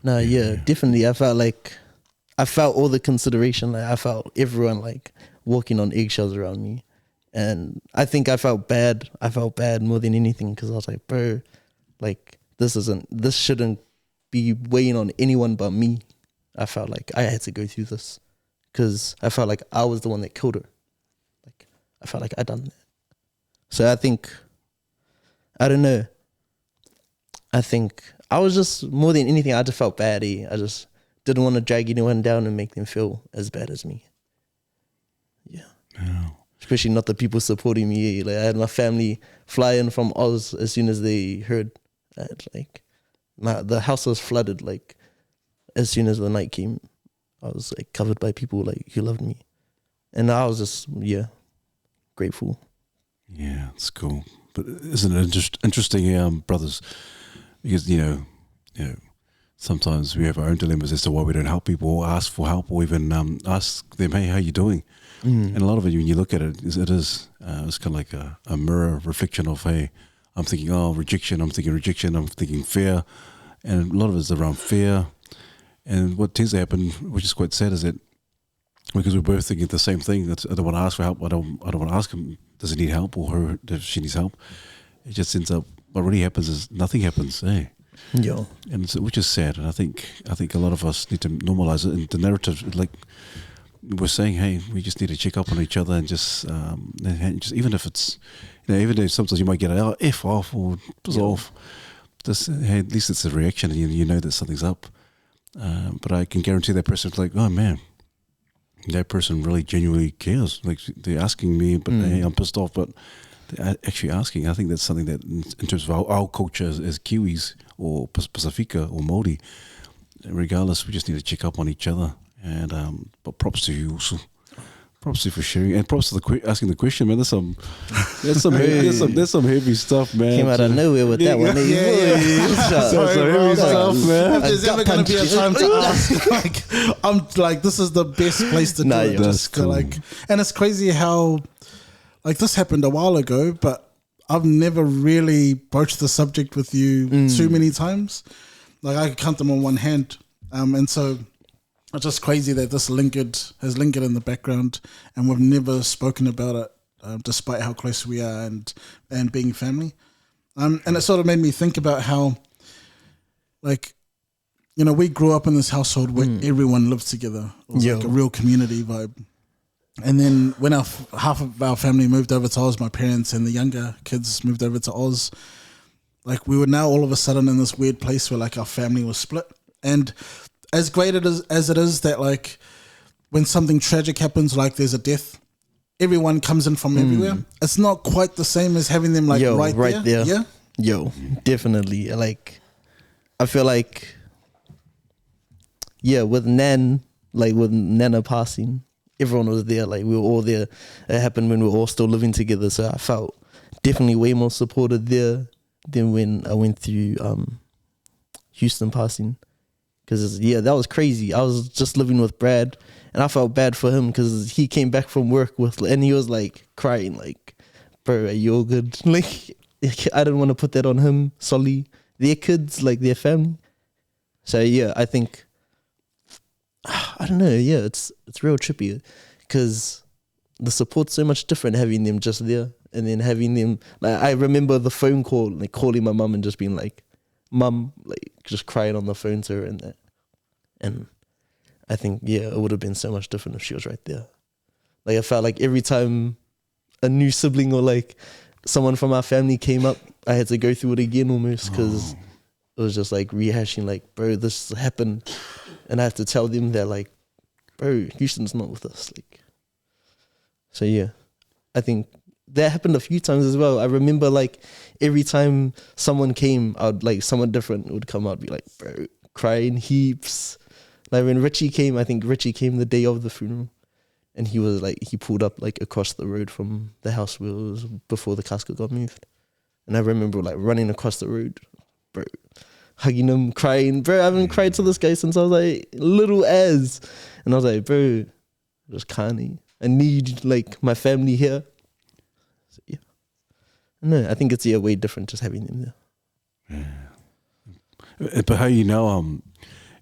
No, definitely. I felt all the consideration. Like I felt everyone like walking on eggshells around me, and I think I felt bad. I felt bad more than anything because I was like, bro, like this shouldn't be weighing on anyone but me. I felt like I had to go through this because I felt like I was the one that killed her. Like I felt like I done that. So I think, I don't know. I think I was just, more than anything, I just felt bad. I just didn't want to drag anyone down and make them feel as bad as me. Yeah. Especially not the people supporting me. Like I had my family fly in from Oz as soon as they heard that. Like the house was flooded. Like as soon as the night came, I was like covered by people like who loved me, and I was just grateful. Yeah, it's cool. But isn't it interesting, brothers? Because you know, sometimes we have our own dilemmas as to why we don't help people or ask for help or even ask them, "Hey, how you doing?" And a lot of it, when you look at it, it's kind of like a mirror reflection of, "Hey, I'm thinking, rejection. I'm thinking fear," and a lot of it's around fear. And what tends to happen, which is quite sad, is that because we're both thinking the same thing, that I don't want to ask for help. I don't want to ask him, does he need help, or her, does she needs help? It just ends up, what really happens is nothing happens, eh? Yeah. And so, which is sad. And I think a lot of us need to normalize it. And the narrative, like we're saying, hey, we just need to check up on each other and just even if it's, even though sometimes you might get an F off or buzz off, just, hey, at least it's a reaction and you know that something's up. But I can guarantee that person's like, oh man, that person really genuinely cares. Like they're asking me, but hey, I'm pissed off, but they're actually asking. I think that's something that in terms of our culture as Kiwis or Pacifica or Māori, regardless, we just need to check up on each other. And but props to you also. Props to you for sharing, and props to asking the question, man. There's some heavy stuff, man. Came out of nowhere with that one. Heavy stuff, man. If there's ever going to be a time to ask, I'm like, this is the best place to do it. That's cool. Like, and it's crazy how, like, this happened a while ago, but I've never really broached the subject with you too many times. Like, I could count them on one hand, and so. It's just crazy that this has lingered in the background, and we've never spoken about it despite how close we are and being family. And it sort of made me think about how, like, you know, we grew up in this household where everyone lived together. It was like a real community vibe. And then when half of our family moved over to Oz, my parents and the younger kids moved over to Oz, like we were now all of a sudden in this weird place where like our family was split. And as great as it is that like when something tragic happens, like there's a death, everyone comes in from everywhere. It's not quite the same as having them like right there. Yeah. Yo, definitely. Like, I feel like, with Nana passing, everyone was there. Like, we were all there. It happened when we were all still living together. So I felt definitely way more supported there than when I went through Houston passing. Because, that was crazy. I was just living with Brad, and I felt bad for him because he came back from work and he was like crying, like, bro, are you all good? Like, I didn't want to put that on him, Solly, their kids, like their family. So, I think, I don't know, it's real trippy because the support's so much different having them just there and then having them, like, I remember the phone call, like calling my mum and just being like, Mum, like just crying on the phone to her and that. And I think, it would have been so much different if she was right there. Like, I felt like every time a new sibling or like someone from our family came up, I had to go through it again almost because it was just like rehashing, like, bro, this happened. And I have to tell them that, like, bro, Houston's not with us. Like, so I think that happened a few times as well. I remember like every time someone came, someone different would come out and be like, bro, crying heaps. Like when Richie came, I think Richie came the day of the funeral, and he was like, he pulled up like across the road from the house where it was before the casket got moved. And I remember like running across the road, bro, hugging him, crying. Bro, I haven't cried to this guy since I was like little as. And I was like, bro, just can't. I need like my family here. So, no, I think it's way different just having them there. Yeah. But how you know,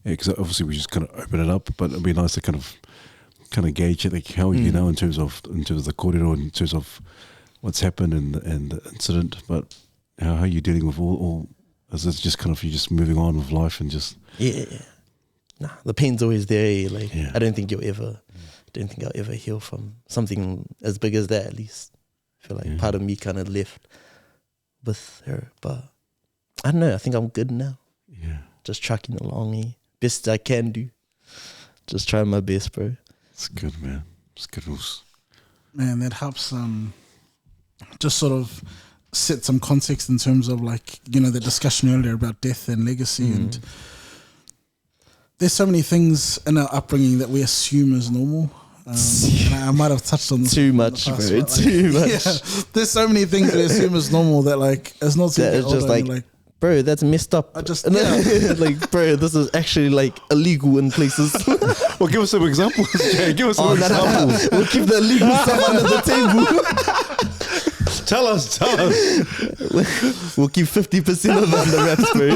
because obviously we just kind of open it up, but it'd be nice to kind of gauge it, like how you know in terms of the corridor, in terms of what's happened and the incident. But how are you dealing with all? Is it just kind of you just moving on with life and just Nah, the pain's always there. Like I don't think I'll ever heal from something as big as that. At least I feel like part of me kind of left with her, but I don't know. I think I'm good now. Yeah, just trucking along, best I can do. Just trying my best, bro. It's good, man. It's good. Man, that helps. Just sort of set some context in terms of like, you know, the discussion earlier about death and legacy, and there's so many things in our upbringing that we assume is normal. And I might have touched on this too much, bro. Like, too much. Yeah, there's so many things we assume is normal that like it's not. That is just like, bro, that's messed up. Like, bro, this is actually like illegal in places. Well, give us some examples, Jay. Give us some examples. We'll keep the illegal stuff under the table. Tell us. We'll keep 50% of the wraps, bro.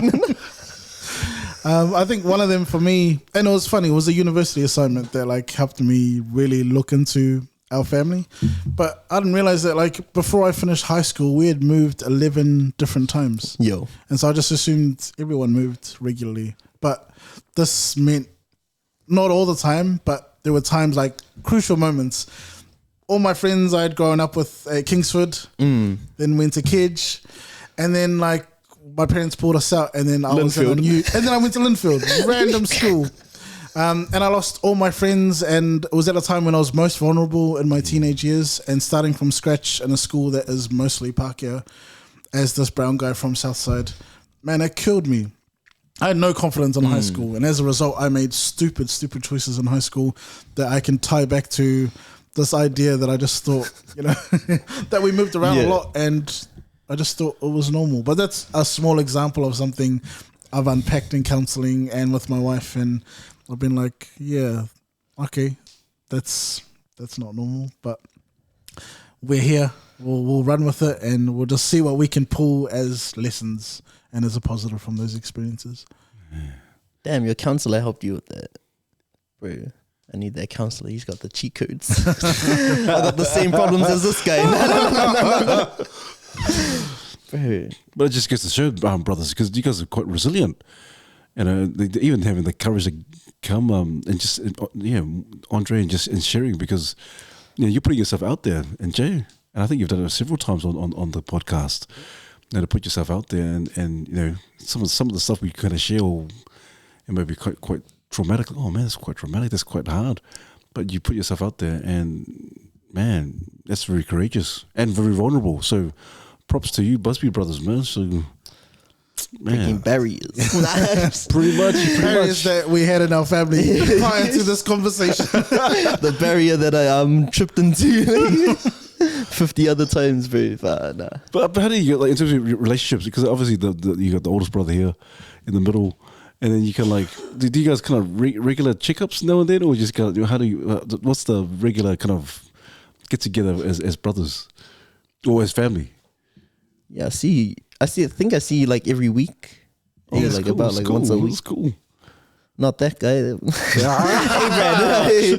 I think one of them for me, and it was funny, it was a university assignment that like helped me really look into our family. But I didn't realize that like before I finished high school, we had moved 11 different times. Yo. And so I just assumed everyone moved regularly. But this meant not all the time, but there were times like crucial moments. All my friends I had grown up with at Kingsford, then went to Kedge, and then like my parents pulled us out, and then I was in a new, and then I went to Linfield, random school, and I lost all my friends, and it was at a time when I was most vulnerable in my teenage years, and starting from scratch in a school that is mostly Pākehā, as this brown guy from Southside, man, it killed me. I had no confidence in high school, and as a result, I made stupid choices in high school that I can tie back to this idea that I just thought, you know, that we moved around a lot, and I just thought it was normal. But that's a small example of something I've unpacked in counseling and with my wife, and I've been like, yeah, okay, that's not normal, but we're here. We'll run with it, and we'll just see what we can pull as lessons and as a positive from those experiences. Damn, your counselor helped you with that, bro. I need that counselor. He's got the cheat codes. I got the same problems as this guy. No. Bro. But it just gets to show, brothers, because you guys are quite resilient. They even having the courage to come and just, Andre, and sharing, because you're putting yourself out there, and Jay, and I think you've done it several times on the podcast, to put yourself out there, and some of the stuff we kind of share, it may be quite traumatic. Oh man, that's quite traumatic. That's quite hard. But you put yourself out there, and man, that's very courageous and very vulnerable. So, props to you, Busby brothers, man. So. Breaking barriers. Pretty much. Barriers that we had in our family prior to this conversation. The barrier that I tripped into 50 other times, bro. Nah. But how do you get, in terms of your relationships? Because obviously you got the oldest brother here in the middle, and then you can do you guys kind of regular checkups now and then, or just kind of, how do you? What's the regular kind of get together as brothers or as family? Yeah, I think I see you every week. Oh, Yeah, cool, about cool. once a week. That's cool. Not that guy. Hey,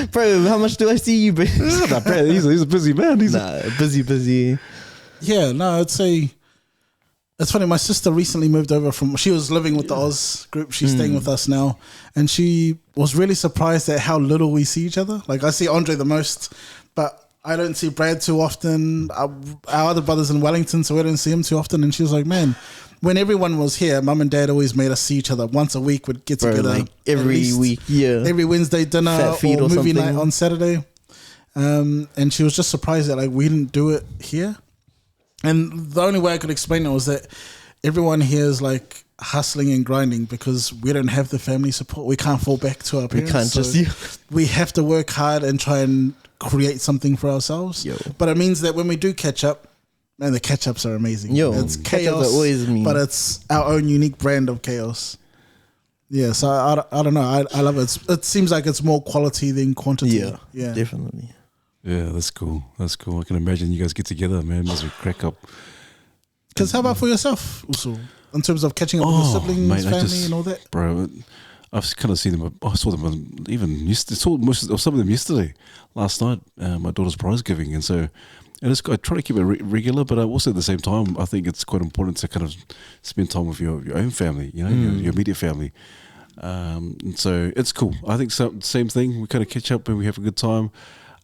Brad. Bro, how much do I see you, bro? Nah, Brad, he's a busy man. Busy. Yeah, no, I'd say it's funny. My sister recently moved over she was living with the Oz group. She's staying with us now. And she was really surprised at how little we see each other. I see Andre the most, but I don't see Brad too often. Our other brother's in Wellington, so we don't see him too often. And she was like, man, when everyone was here, mum and dad always made us see each other once a week. We'd get together every week, yeah. Every Wednesday dinner or movie night on Saturday. And she was just surprised that we didn't do it here. And the only way I could explain it was that everyone here is hustling and grinding because we don't have the family support. We can't fall back to our parents. We have to work hard and try and create something for ourselves. But it means that when we do catch up, man, the catch-ups are amazing. It's chaos, but it's our own unique brand of chaos. Yeah, so I don't know. I love it. It seems like it's more quality than quantity. Yeah, definitely. Yeah, that's cool. I can imagine you guys get together, man. Must be crack up. Because how about for yourself also? In terms of catching up with your siblings, family and all that? Bro, I've kind of seen them. I saw them even yesterday. Saw some of them yesterday, last night. My daughter's prize giving, and so I try to keep it regular. But also at the same time, I think it's quite important to kind of spend time with your own family, your immediate family. And so it's cool. I think same thing. We kind of catch up and we have a good time.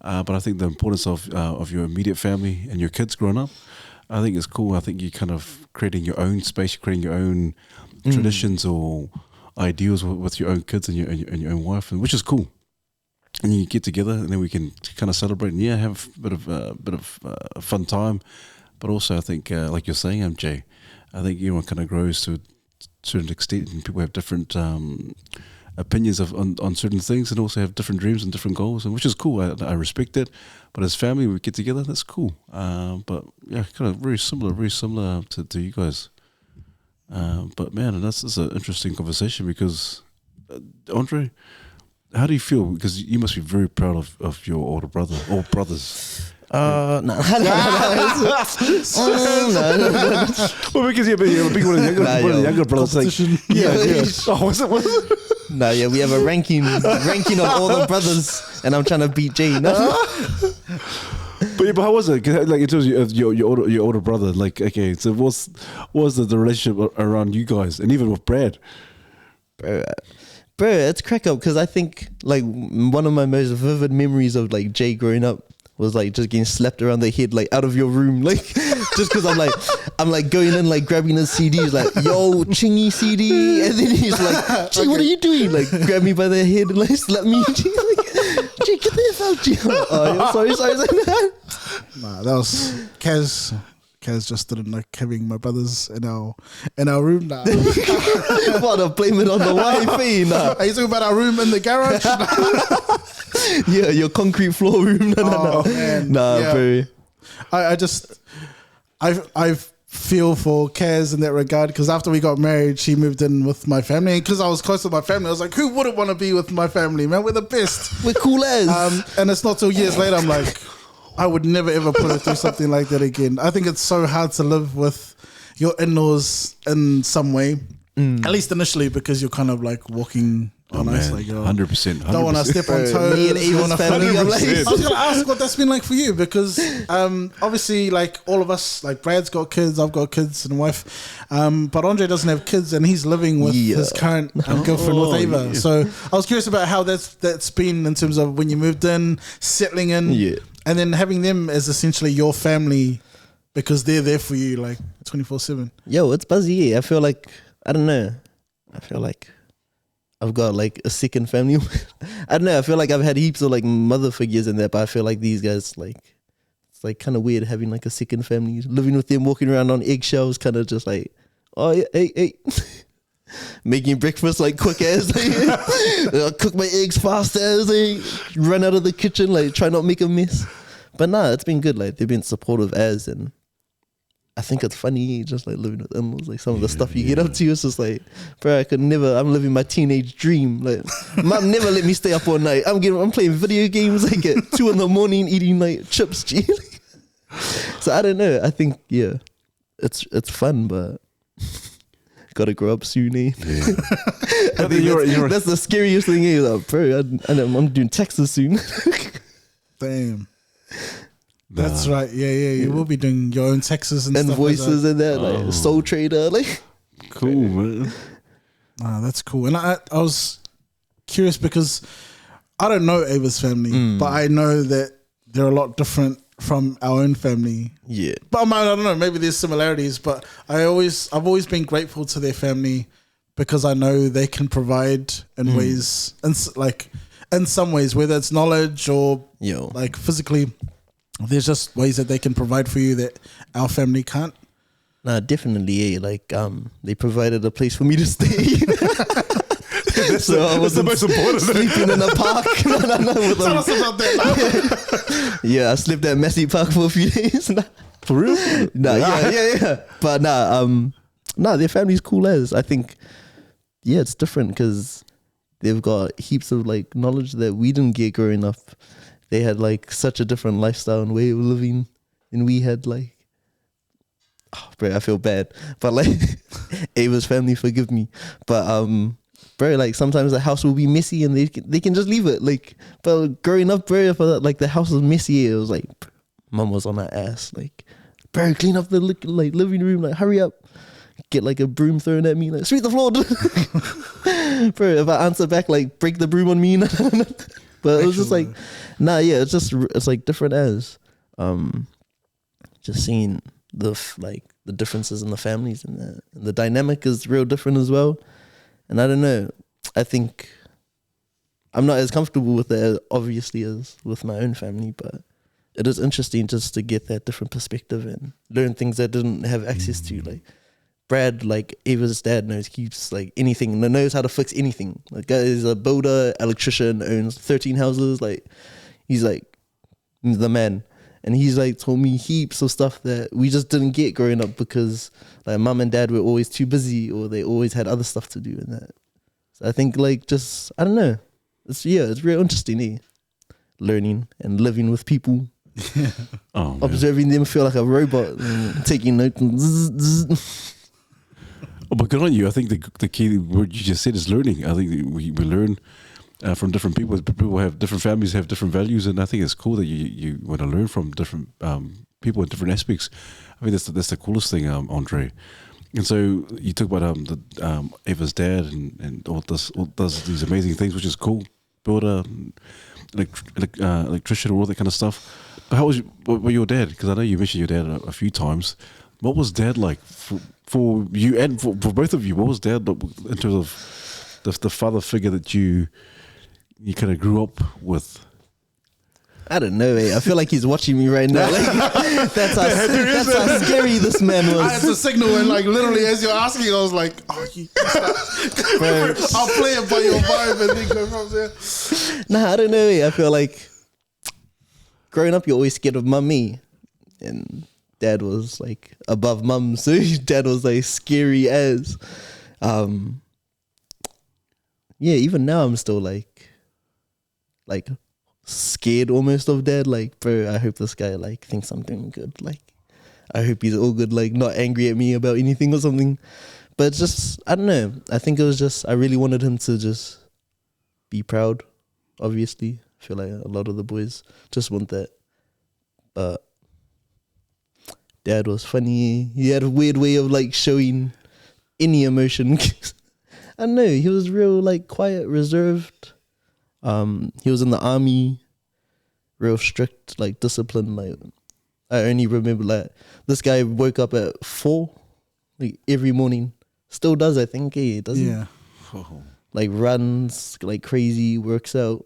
But I think the importance of your immediate family and your kids growing up, I think it's cool. I think you're kind of creating your own space, creating your own traditions or ideals with your own kids and your own wife, and which is cool. And you get together, and then we can kind of celebrate and have a bit of a fun time. But also, I think, like you're saying, MJ, I think everyone kind of grows to a certain extent, and people have different opinions on certain things, and also have different dreams and different goals, and which is cool. I respect it. But as family, we get together. That's cool. But yeah, kind of very similar to you guys. But man, that's an interesting conversation because, Andre, how do you feel? Because you must be very proud of your older brother or brothers. No. Well, because you're a big one of the younger brothers. Oh, was it? Nah, yeah, we have a ranking of all the brothers, and I'm trying to beat Jay. But how was it? 'Cause, in terms of your older brother, okay, so what was the relationship around you guys, and even with Brad? Bro, it's crack up because I think one of my most vivid memories of Jay growing up was just getting slapped around the head out of your room, just because I'm going in grabbing his CD, he's yo, Chingy CD, and then he's Gee, what are you doing? Grab me by the head and slap me. Gee, get the F out, G. Oh, sorry. Nah, that was Kaz. Kaz just didn't like having my brothers in our room. Nah. What, to blame it on the wife? Nah. Are you talking about our room in the garage? Yeah, your concrete floor room. No. Man. Nah, yeah. Bro. I feel for Kaz in that regard because after we got married, she moved in with my family. And because I was close to my family, I was who wouldn't want to be with my family, man? We're the best. We're cool as. And it's not till years later, I'm I would never ever put her through something like that again. I think it's so hard to live with your in-laws in some way, at least initially, because you're kind of walking Oh it's man, like, 100%. don't want to step on Bro, toes. me and you Ava's wanna family, I'm like, 100%. I was gonna ask what that's been like for you, because obviously, like all of us, like Brad's got kids, I've got kids and a wife, but Andre doesn't have kids, and he's living with his current girlfriend with Ava. Yeah. So I was curious about how that's been in terms of when you moved in, settling in, and then having them as essentially your family, because they're there for you like 24/7. Yo, it's buzzy. I feel like, I don't know. I feel like I've got like a second family. I don't know. I feel like I've had heaps of like mother figures in there, but I feel like these guys, like, it's like kind of weird having like a second family, living with them, walking around on eggshells, kind of just like, oh, yeah, hey. Making breakfast like quick as cook my eggs fast as they run out of the kitchen, like try not make a mess. But nah, it's been good. Like they've been supportive as, and I think it's funny just like living with in-laws. Like some of the stuff you get up to, it's just like, bro, I could never. I'm living my teenage dream. Like, mom never let me stay up all night. I'm playing video games like at 2 a.m, eating like chips. So I don't know. I think it's fun, but gotta grow up soon. I think that's the scariest thing. Like, bro, I'm doing taxes soon. Damn. That's right. Yeah. You will be doing your own taxes and invoices stuff and that, like sole trader, like. Cool, man. That's cool. And I was curious because I don't know Ava's family, but I know that they're a lot different from our own family. Yeah. But I don't know, maybe there's similarities, but I've always been grateful to their family because I know they can provide in ways, like in some ways, whether it's knowledge or like physically, there's just ways that they can provide for you that our family can't. Nah, definitely. Like they provided a place for me to stay. So I was the most important sleeping in a park. Tell us about that. Yeah, I slept at Messy Park for a few days. For real? Yeah. But their family's cool as. I think, it's different because they've got heaps of like knowledge that we didn't get growing up. They had like such a different lifestyle and way of living, and we had like, bro, I feel bad, but like, Ava's family, forgive me, but bro, like sometimes the house will be messy and they can just leave it. Like, but growing up, bro, if like the house was messy, it was like, mum was on her ass, like, bro, clean up the like living room, like hurry up, get like a broom thrown at me, like sweep the floor, bro. If I answer back, like break the broom on me. But it was just like, it's like different as, just seeing the differences in the families and the dynamic is real different as well. And I don't know, I think I'm not as comfortable with it obviously as with my own family, but it is interesting just to get that different perspective and learn things that didn't have access to. Like Brad, like Ava's dad keeps like anything, knows how to fix anything. Like guy is a builder, electrician, owns 13 houses. Like he's like the man. And he's like told me heaps of stuff that we just didn't get growing up because like mum and dad were always too busy or they always had other stuff to do and that. So I think like just, I don't know. It's real interesting, learning and living with people. Observing them feel like a robot and taking notes. But good on you. I think the key word you just said is learning. I think we learn from different people. People have different families, have different values, and I think it's cool that you want to learn from different people in different aspects. I think that's the coolest thing, Andre. And so you talk about Ava's dad and all does these amazing things, which is cool. Builder, electrician, all that kind of stuff. But how was your dad? Because I know you mentioned your dad a few times. What was dad like for you and for both of you? What was dad like in terms of the father figure that you kind of grew up with? I don't know, I feel like he's watching me right now. Like, that's how scary this man was. I had to signal and like literally as you're asking, I was like, I'll play it by your vibe and then go from there. Nah, I don't know. I feel like growing up, you're always scared of mummy, and dad was like above mum, so dad was like scary as. Even now I'm still like scared almost of dad. Like, bro, I hope this guy like thinks I'm doing good. Like, I hope he's all good, like not angry at me about anything or something. But just, I don't know. I think it was just, I really wanted him to just be proud, obviously. I feel like a lot of the boys just want that. But Dad was funny. He had a weird way of like showing any emotion. I don't know. He was real like quiet, reserved. He was in the army, real strict, like disciplined. Like I only remember like this guy woke up at 4, like every morning. Still does, I think. Yeah, doesn't he? Yeah. Like runs like crazy, works out.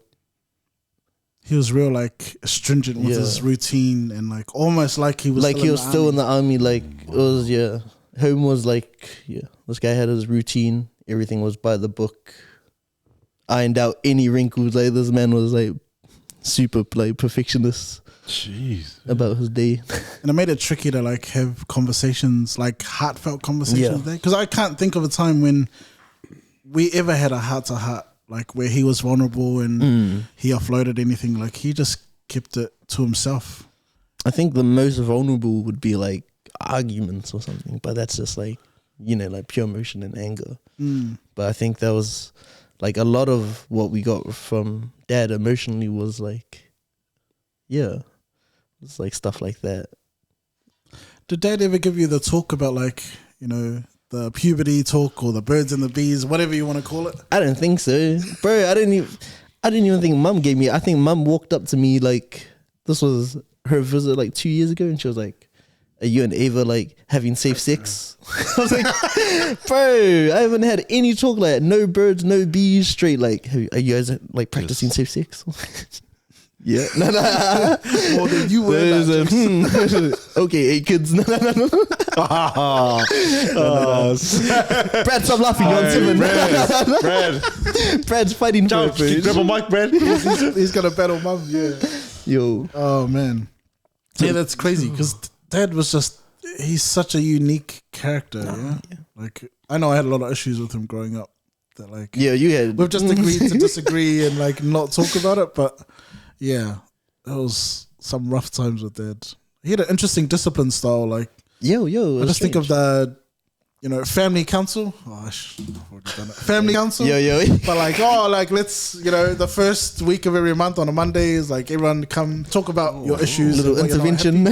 He was real like stringent with his routine and like almost like he was like he was still in the army. Like it was home was like this guy had his routine. Everything was by the book. Ironed out any wrinkles. Like this man was like super like perfectionist. Jeez. About his day. And it made it tricky to like have conversations, like heartfelt conversations there. Because I can't think of a time when we ever had a heart to heart, like where he was vulnerable and he offloaded anything. Like he just kept it to himself. I think the most vulnerable would be like arguments or something, but that's just like, like pure emotion and anger. But I think that was like a lot of what we got from Dad emotionally was like, it's like stuff like that. Did Dad ever give you the talk about like, the puberty talk or the birds and the bees, whatever you want to call it? I don't think so, bro. I didn't even think Mum gave me. I think Mum walked up to me like this was her visit like 2 years ago, and she was like, "Are you and Ava like having safe sex?" I was like, "Bro, I haven't had any talk like that. No birds, no bees. Straight like, are you guys like practicing safe sex?" Yeah, no. Well, then you were. Okay, 8 kids. No. Brad, stop laughing. You're on 7. Brad's fighting for it. Grab a mic, Brad. He's gonna battle Mum. Yeah. Yo. Oh man. Yeah, that's crazy because Dad was he's such a unique character. Yeah. Like I know I had a lot of issues with him growing up. That like you had. We've just agreed to disagree and like not talk about it, but. Yeah, it was some rough times with Dad. He had an interesting discipline style. Like, I just think of the, family council. Oh, I've already done it. Family council. But like, let's, the first week of every month on a Monday is like everyone come talk about your issues. Little intervention.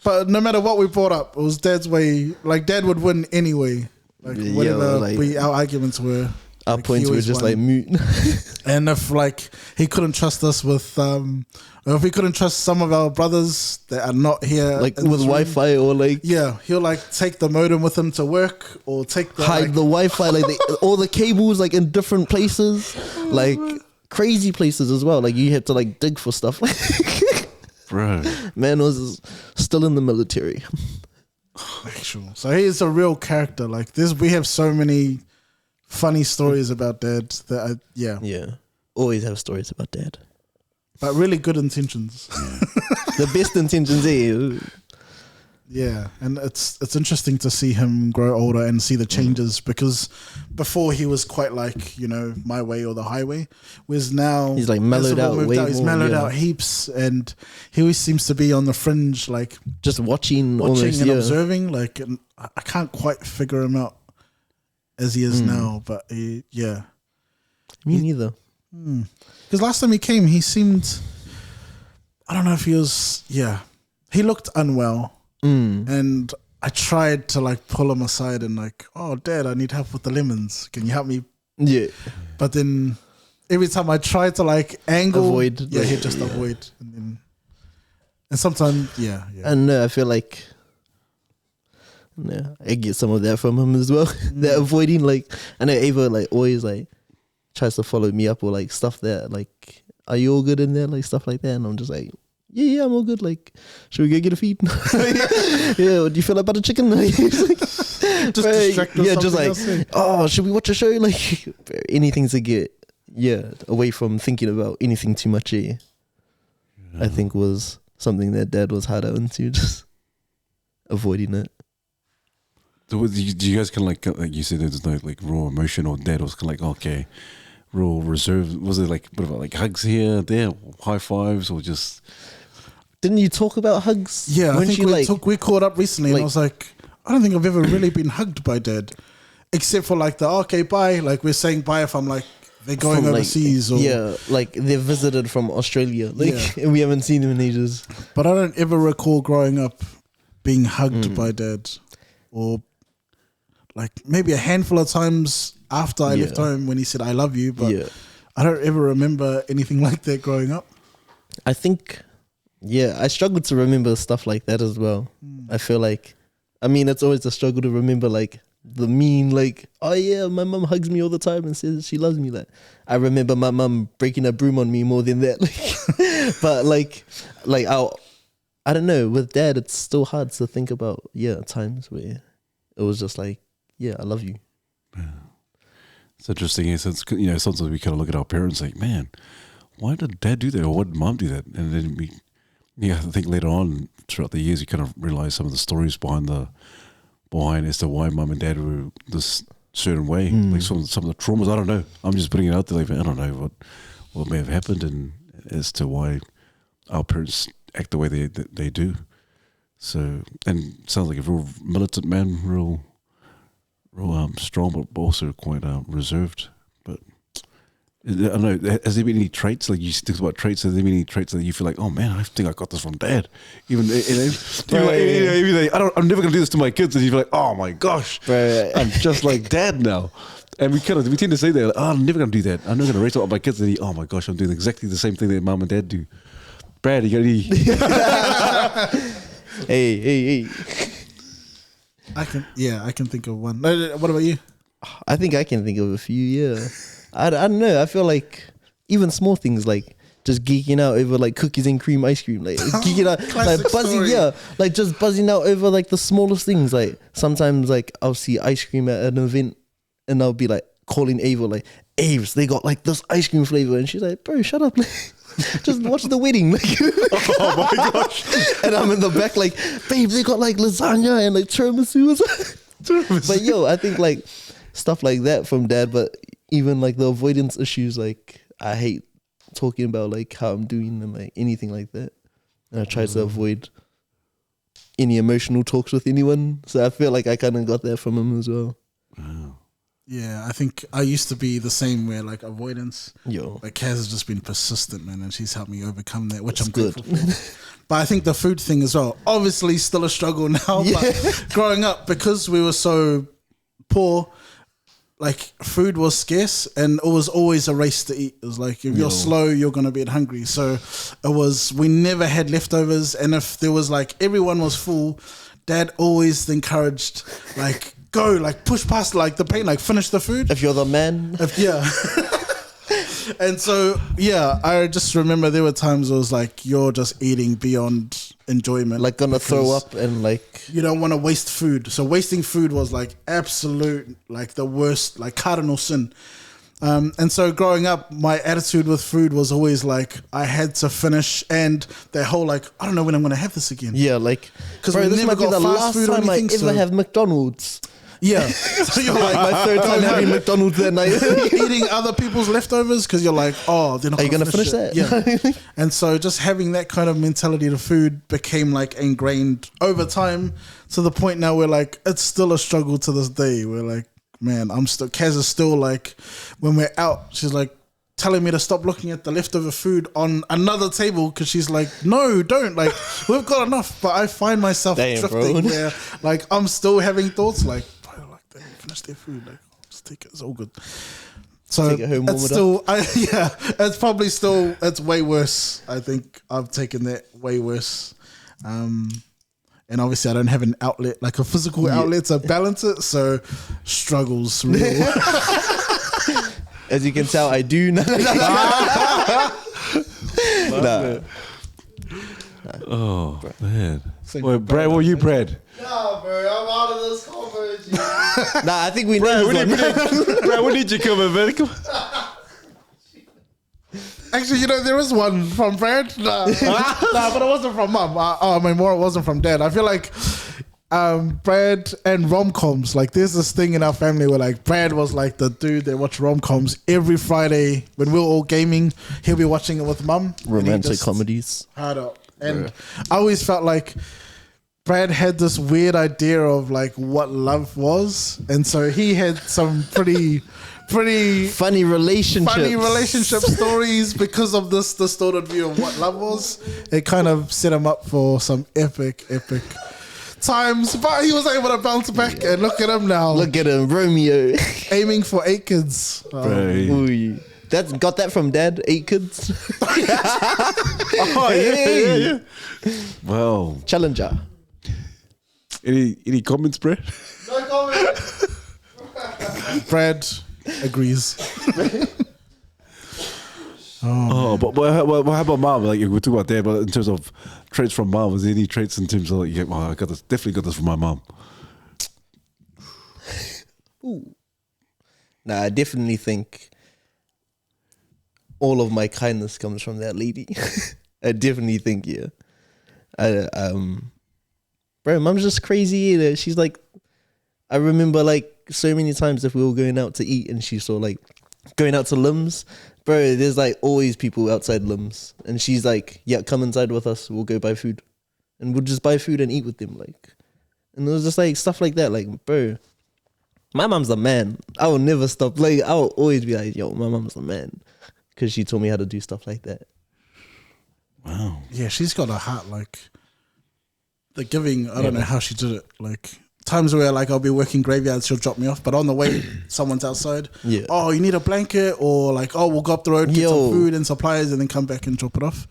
But no matter what we brought up, it was Dad's way. Like Dad would win anyway. Like whatever our arguments were. Our points were just like moot. And if like he couldn't trust us with, or if he couldn't trust some of our brothers that are not here, like with Wi-Fi or like, he'll like take the modem with him to work or take hide the Wi-Fi, like all the cables like in different places, like crazy places as well. Like you had to like dig for stuff. Bro, man was still in the military. Actual. So he is a real character. Like this, we have so many funny stories about Dad that always have stories about Dad, but really good intentions. The best intentions. And it's interesting to see him grow older and see the changes because before he was quite like my way or the highway, whereas now he's like mellowed out way more. He's mellowed out heaps, and he always seems to be on the fringe, like just watching almost, and observing. Like and I can't quite figure him out as he is now, but me neither. Because last time he came, he seemed, I don't know if he was, he looked unwell, and I tried to like pull him aside and like, oh Dad, I need help with the lemons. Can you help me? Yeah. But then every time I tried to like avoid, he'd just avoid, and sometimes, And I feel like. Yeah, I get some of that from him as well. That avoiding, like, I know Ava like always like tries to follow me up or like stuff that like, are you all good in there? Like stuff like that, and I'm just like, yeah, I'm all good. Like, should we go get a feed? Do you feel like butter chicken? Like, just distract. Just like, oh, should we watch a show? Like anything to get away from thinking about anything too much. I think was something that Dad was harder into, just avoiding it. So do you guys kind of like you said, there's no like raw emotion, or Dad was kind of like, okay, real reserved? Was it like, what about like hugs here, there, high fives, or just? Didn't you talk about hugs? Yeah, I think we caught up recently, and I was like, I don't think I've ever really been hugged by Dad, except for like the okay bye, like we're saying bye if I'm like they're going from, overseas, like, or yeah, like they're visited from Australia, like, Yeah. and we haven't seen them in ages. But I don't ever recall growing up being hugged by dad, or like maybe a handful of times after I left home when he said I love you, but Yeah. I don't ever remember anything like that growing up. I think, I struggle to remember stuff like that as well. I feel like, I mean, it's always a struggle to remember like the mean, like, oh yeah, my mum hugs me all the time and says she loves me. Like, I remember my mum breaking a broom on me more than that. Like, but like I don't know, with dad, it's still hard to think about, times where it was just like, I love you. It's interesting. It's, you know, sometimes we kind of look at our parents like, man, why did dad do that, or why did mom do that? And then we, I think later on throughout the years, you kind of realize some of the stories behind as to why mom and dad were this certain way, like some of the traumas. I don't know. I'm just putting it out there. Like, I don't know what may have happened, and as to why our parents act the way they do. So, and sounds like a real militant man, real strong, but also quite reserved. But I don't know. Has there been any traits, like you talked about traits? Has there been any traits that you feel like, oh man, I think I got this from dad? Even I'm never gonna do this to my kids, and you feel like, oh my gosh, I'm just like dad now. And we tend to say that, like, oh, I'm never gonna do that. I'm not gonna raise up my kids, and oh my gosh, I'm doing exactly the same thing that mom and dad do. Brad, you got any? Hey. I can think of one. What about you? I think I can think of a few, I don't know. I feel like even small things like just geeking out over like cookies and cream ice cream, like geeking out, like buzzing, story. like just buzzing out over like the smallest things. Like sometimes like I'll see ice cream at an event and I'll be like calling Ava, like, Aves, they got like this ice cream flavor, and she's like, bro, shut up. Just watch the wedding. Like, oh my gosh. And I'm in the back like, babe, they got like lasagna and like tiramisu. But I think like stuff like that from dad, but even like the avoidance issues, like I hate talking about like how I'm doing and like anything like that. And I try to avoid any emotional talks with anyone. So I feel like I kind of got that from him as well. Wow. Yeah, I think I used to be the same, where like avoidance. Yo. Like Kaz has just been persistent, man, and she's helped me overcome that, which That's I'm good. grateful for. But I think the food thing as well, obviously still a struggle now, but growing up, because we were so poor, like food was scarce and it was always a race to eat. It was like, if you're slow, you're going to be hungry. So we never had leftovers. And if there was like, everyone was full, dad always encouraged, like, go, like push past like the pain, like finish the food. If you're the man. And so, I just remember there were times it was like, you're just eating beyond enjoyment. Like gonna throw up and like... You don't want to waste food. So wasting food was like absolute, like the worst, like cardinal sin. And so growing up, my attitude with food was always like, I had to finish, and that whole like, I don't know when I'm going to have this again. Yeah, like... Because bro, we this never might be got the fast last food or time I anything. ever have McDonald's. Yeah. So you're Like my third time having McDonald's that night. eating other people's leftovers because you're like, oh, they're not. Are you gonna finish it. that? Yeah. And so just having that kind of mentality to food became like ingrained over time, to the point now where like it's still a struggle to this day. We're like, man, Kaz is still like, when we're out, she's like telling me to stop looking at the leftover food on another table, because she's like, no, don't, like we've got enough. But I find myself drifting where like I'm still having thoughts like, they finish their food, like just take it, it's all good. So Take it home, it's still it's probably still, it's way worse. I think I've taken that way worse. And obviously I don't have an outlet, like a physical outlet to balance it, so struggles real. As you can tell, I do. Nah. Oh man. Wait, Brad, what were you, Brad? Nah, bro, I'm out of this convo. Nah, I think we know this one. Brad, we need you coming, man. Come on. Actually, there is one from Brad. Nah, but it wasn't from mum. I mean, more, it wasn't from dad. I feel like Brad and rom-coms, like there's this thing in our family where like Brad was like the dude that watched rom-coms every Friday when we were all gaming. He'll be watching it with mum. Romantic comedies. Hard up. And I always felt like Brad had this weird idea of like what love was, and so he had some pretty pretty funny relationship stories because of this distorted view of what love was. It kind of set him up for some epic times, but he was able to bounce back, and look at him now. Look at him, Romeo. Aiming for 8 kids. Ooh, got that from dad, 8 kids. Oh, yeah. Well, Challenger. any comments, Brad? No comment. Brad agrees. But how about mom? Like we talk about dad, but in terms of traits from mom, was there any traits in terms of like, I got this, definitely got this from my mom? Ooh. Nah, I definitely think all of my kindness comes from that lady. I definitely think, yeah. Bro, mom's just crazy. She's like, I remember like so many times if we were going out to eat and she saw like going out to Limbs, bro, there's like always people outside Limbs, and she's like, yeah, come inside with us, we'll go buy food, and we'll just buy food and eat with them, like. And it was just like stuff like that, like, bro, my mom's the man. I will never stop, like, I will always be like, yo, my mom's the man, because she taught me how to do stuff like that. Wow. Yeah, she's got a heart, like the giving. I don't know how she did it. Like times where like I'll be working graveyards, she'll drop me off, but on the way someone's outside. Yeah. Oh, you need a blanket, or like, oh, we'll go up the road, get some food and supplies, and then come back and drop it off.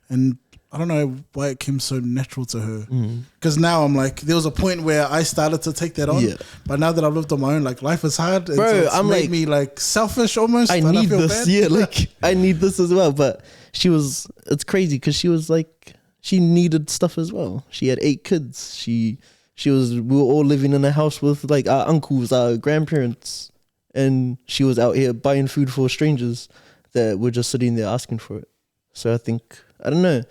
And I don't know why it came so natural to her. Because now I'm like, there was a point where I started to take that on, but now that I've lived on my own, like life is hard. And bro, so it's I'm made like, me like selfish almost. I and need feel this, bad. yeah, like I need this as well. But it's crazy because she was like, she needed stuff as well. She had 8 kids. We were all living in a house with like our uncles, our grandparents, and she was out here buying food for strangers that were just sitting there asking for it. So I think, I don't know,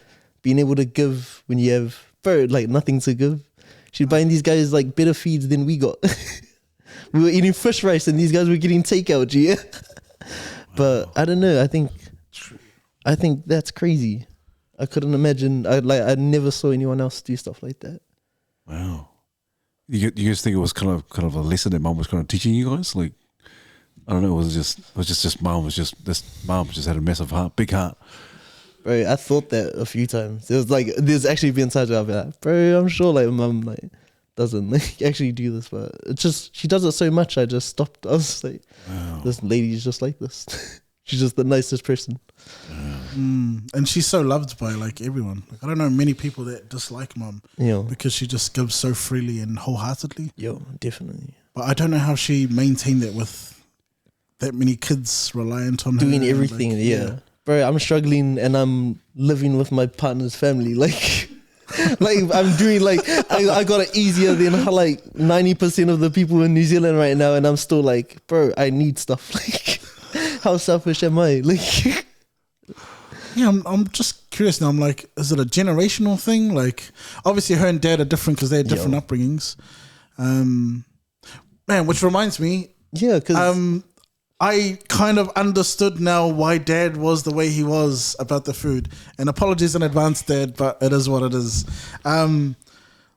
being able to give when you have, bro, like nothing to give. She's buying these guys like better feeds than we got. We were eating fish rice and these guys were getting takeout, yeah. But I don't know, I think that's crazy. I couldn't imagine. I never saw anyone else do stuff like that. Wow. You guys think it was kind of a lesson that mom was kind of teaching you guys? Like, I don't know. It was just mom just had a massive heart, big heart. Bro, I thought that a few times. There's actually been times where I've been like, bro, I'm sure like mom like doesn't like actually do this, but it's just she does it so much. I just stopped. I was like, wow. This lady's just like this. She's just the nicest person. And she's so loved by like everyone. Like, I don't know many people that dislike mom because she just gives so freely and wholeheartedly. Yo, definitely. But I don't know how she maintained that with that many kids reliant on her. Doing everything, like, Bro, I'm struggling and I'm living with my partner's family. Like, like I'm doing like, I got it easier than like 90% of the people in New Zealand right now. And I'm still like, bro, I need stuff. Like, how selfish am I? Like, yeah, I'm just curious now. I'm like, is it a generational thing? Like, obviously her and dad are different because they had different upbringings. Man, which reminds me. Yeah, because I kind of understood now why dad was the way he was about the food. And apologies in advance, dad, but it is what it is.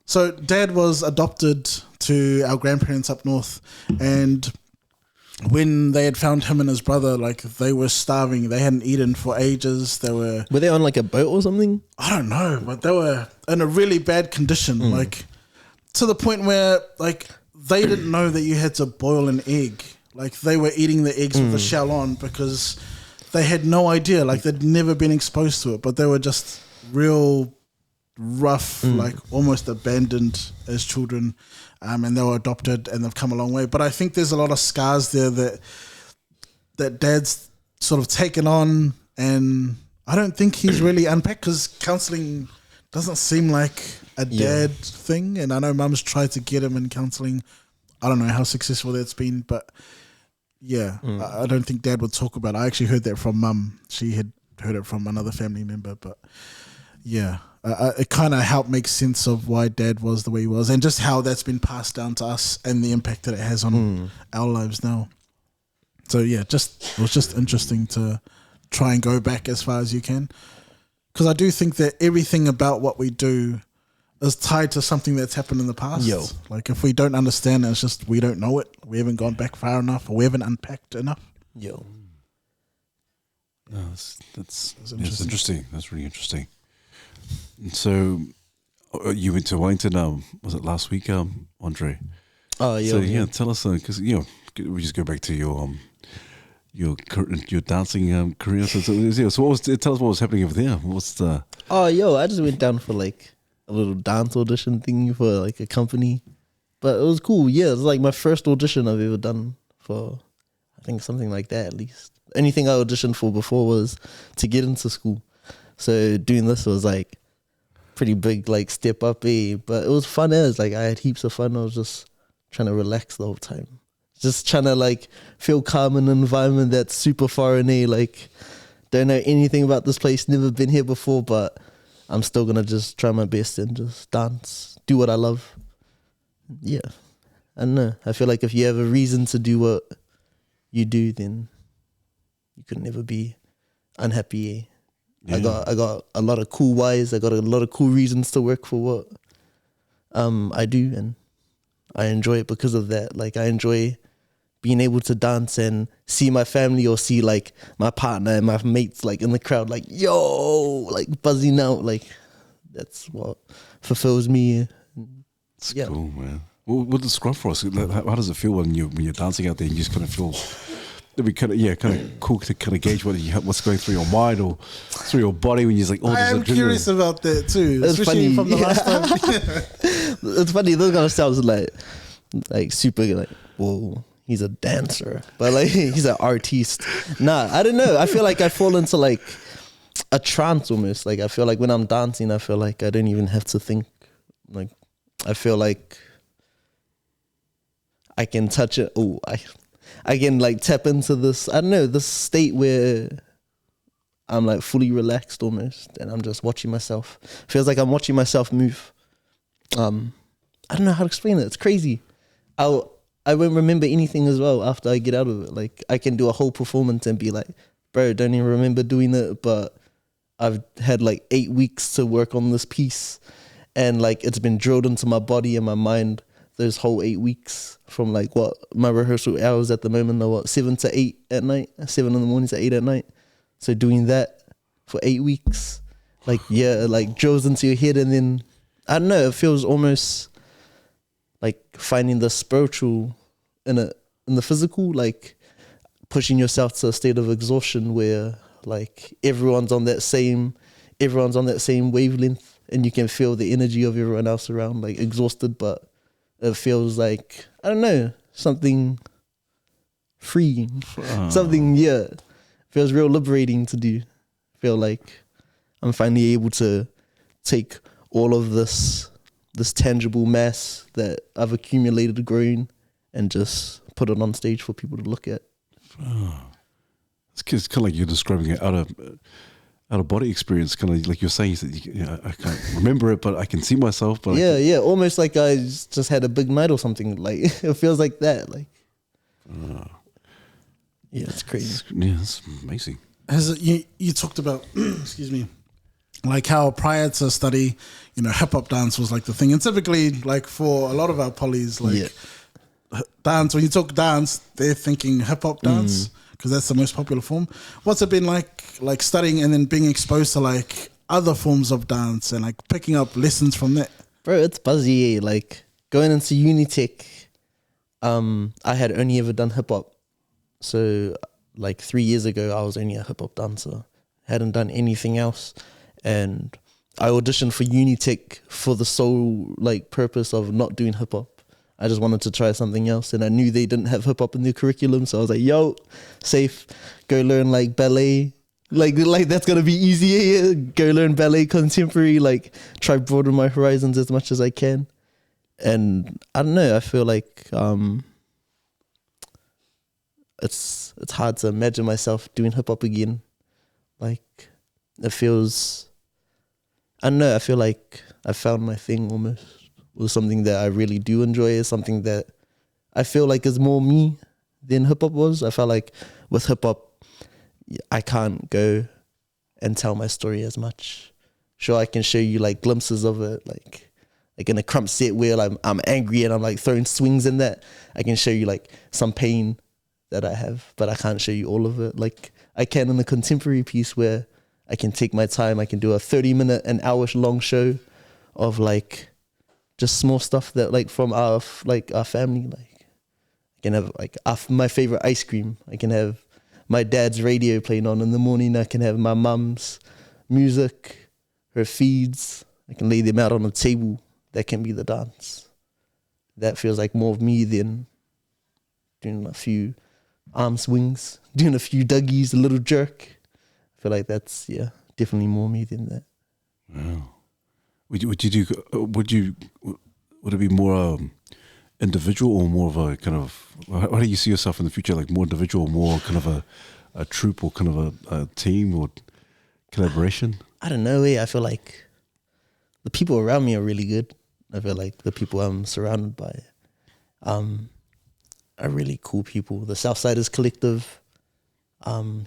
So dad was adopted to our grandparents up north, and when they had found him and his brother, like they were starving. They hadn't eaten for ages. Were they on like a boat or something? I don't know, but they were in a really bad condition, like to the point where like they didn't know that you had to boil an egg. Like they were eating the eggs with the shell on because they had no idea. Like they'd never been exposed to it, but they were just real rough, like almost abandoned as children. And they were adopted and they've come a long way. But I think there's a lot of scars there that dad's sort of taken on, and I don't think he's really unpacked because counselling doesn't seem like a dad thing. And I know mum's tried to get him in counselling. I don't know how successful that's been, but I don't think dad would talk about it. I actually heard that from mum. She had heard it from another family member, but it kind of helped make sense of why dad was the way he was and just how that's been passed down to us and the impact that it has on our lives now. So it was just interesting to try and go back as far as you can, because I do think that everything about what we do is tied to something that's happened in the past. Yo. Like if we don't understand it, it's just we don't know it. We haven't gone back far enough, or we haven't unpacked enough. Yo. No, that's interesting. That's really interesting. And so you went to Wellington. Was it last week, Andre? Oh yeah. So yeah, tell us because we just go back to your dancing career. So what was? Tell us what was happening over there. What's the? Oh yo, I just went down for like a little dance audition thing for like a company, but it was cool. Yeah, it was like my first audition I've ever done for, I think something like that at least. Anything I auditioned for before was to get into school. So doing this was like pretty big, like step up, but it was fun as like I had heaps of fun. I was just trying to relax the whole time. Just trying to like feel calm in an environment that's super foreign, like don't know anything about this place, never been here before, but I'm still gonna just try my best and just dance, do what I love. Yeah. I don't know. I feel like if you have a reason to do what you do, then you could never be unhappy. Yeah. I got a lot of cool whys. I got a lot of cool reasons to work for what I do, and I enjoy it because of that. Like I enjoy being able to dance and see my family or see like my partner and my mates like in the crowd, like yo, like buzzing out. Like that's what fulfills me. It's cool, man. What describe for us? How does it feel when you're dancing out there and you just kind of feel? It'd be kind of cool to kind of gauge what's going through your mind or through your body when you're like, oh, I am curious about that too, especially from the last time. It's funny. Those kind of sounds like super like, whoa, he's a dancer, but like he's an artiste. Nah, I don't know. I feel like I fall into like a trance almost. Like I feel like when I'm dancing, I feel like I don't even have to think. Like I feel like I can touch it. Oh, I can like tap into this, I don't know, this state where I'm like fully relaxed almost, and I'm just watching myself. Feels like I'm watching myself move. I don't know how to explain it. It's crazy. I won't remember anything as well after I get out of it. Like I can do a whole performance and be like, bro, don't even remember doing it, but I've had like 8 weeks to work on this piece, and like it's been drilled into my body and my mind those whole 8 weeks, from like what my rehearsal hours at the moment are 7 to 8 at night, 7 in the morning to 8 at night. So doing that for 8 weeks, like yeah, like drills into your head, and then I don't know, it feels almost like finding the spiritual in the physical, like pushing yourself to a state of exhaustion where like everyone's on that same wavelength, and you can feel the energy of everyone else around, like exhausted, but it feels like, I don't know, something freeing. Something, yeah. Feels real liberating to do. Feel like I'm finally able to take all of this tangible mass that I've accumulated, grown, and just put it on stage for people to look at. It's kind of like you're describing it out of body experience, kind of like you're saying, I can't remember it, but I can see myself. But yeah, almost like I just had a big night or something. Like it feels like that. Like, yeah, it's crazy. It's amazing. You talked about, excuse me, like how prior to study, hip hop dance was like the thing, and typically, like for a lot of our polys, like dance. When you talk dance, they're thinking hip hop dance. Because that's the most popular form. What's it been like studying and then being exposed to like other forms of dance and like picking up lessons from that? Bro, it's buzzy. Like going into Unitech, I had only ever done hip hop. So like 3 years ago, I was only a hip hop dancer. Hadn't done anything else. And I auditioned for Unitech for the sole like purpose of not doing hip hop. I just wanted to try something else, and I knew they didn't have hip hop in their curriculum, so I was like, "Yo, safe, go learn like ballet, like that's gonna be easy. Yeah. Go learn ballet contemporary, like try broaden my horizons as much as I can." And I don't know, I feel like it's hard to imagine myself doing hip hop again. Like it feels, I don't know, I feel like I found my thing almost. Was something that I really do enjoy, something that I feel like is more me than hip hop was. I felt like with hip hop, I can't go and tell my story as much. Sure, I can show you like glimpses of it, like like in a crump set where I'm angry and I'm like throwing swings in that, I can show you like some pain that I have, but I can't show you all of it. Like I can in a contemporary piece where I can take my time. I can do a 30-minute, an hour long show of like just small stuff that like from our family. Like I can have like my favorite ice cream. I can have my dad's radio playing on in the morning. I can have my mum's music, her feeds. I can lay them out on a table. That can be the dance. That feels like more of me than doing a few arm swings, doing a few Dougies, a little jerk. I feel like that's, definitely more me than that. Wow. Would it be more individual or more of a kind of, how do you see yourself in the future? Like more individual, more kind of a troupe or kind of a team or collaboration? I don't know. I feel like the people around me are really good. I feel like the people I'm surrounded by are really cool people. The Southsiders Collective,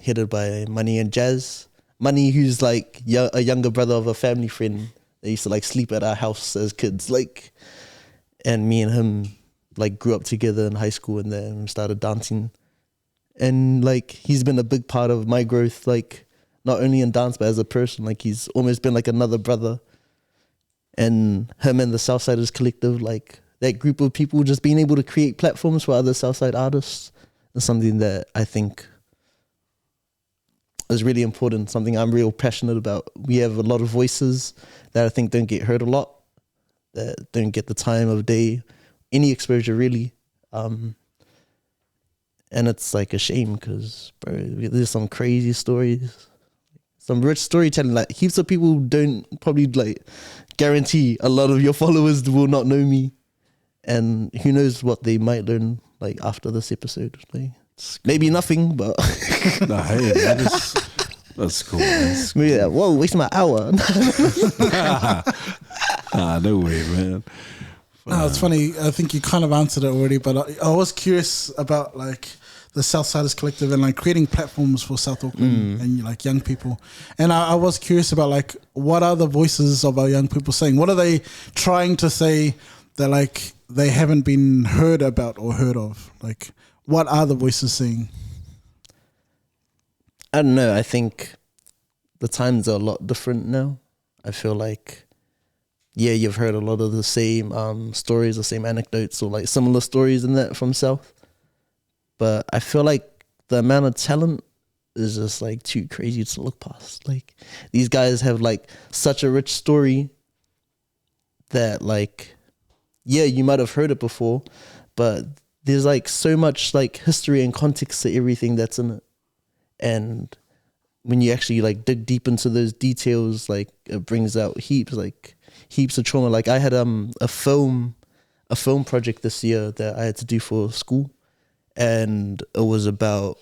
headed by Money and Jazz. Money, who's like a younger brother of a family friend. They used to like sleep at our house as kids, like, and me and him like grew up together in high school and then started dancing. And like he's been a big part of my growth, like not only in dance but as a person. Like he's almost been like another brother. And him and the Southsiders Collective, like that group of people just being able to create platforms for other Southside artists is something that I think is really important, something I'm real passionate about. We have a lot of voices that I think don't get heard a lot, that don't get the time of day, any exposure really. And it's like a shame because, bro, there's some crazy stories, some rich storytelling. Like heaps of people don't probably like guarantee a lot of your followers will not know me, and who knows what they might learn like after this episode. Like maybe nothing, but No, hey, that's cool. That's maybe that, whoa, waste my hour. no way, man. No, it's funny. I think you kind of answered it already, but I was curious about like the Southsiders Collective and like creating platforms for South Auckland and like young people. And I was curious about like what are the voices of our young people saying? What are they trying to say that like they haven't been heard about or heard of? Like what are the voices saying? I don't know. I think the times are a lot different now. I feel like, you've heard a lot of the same stories, the same anecdotes or like similar stories in that from South. But I feel like the amount of talent is just like too crazy to look past. Like these guys have like such a rich story that like, you might have heard it before, but there's like so much like history and context to everything that's in it. And when you actually like dig deep into those details, like it brings out heaps of trauma. Like I had a film project this year that I had to do for school. And it was about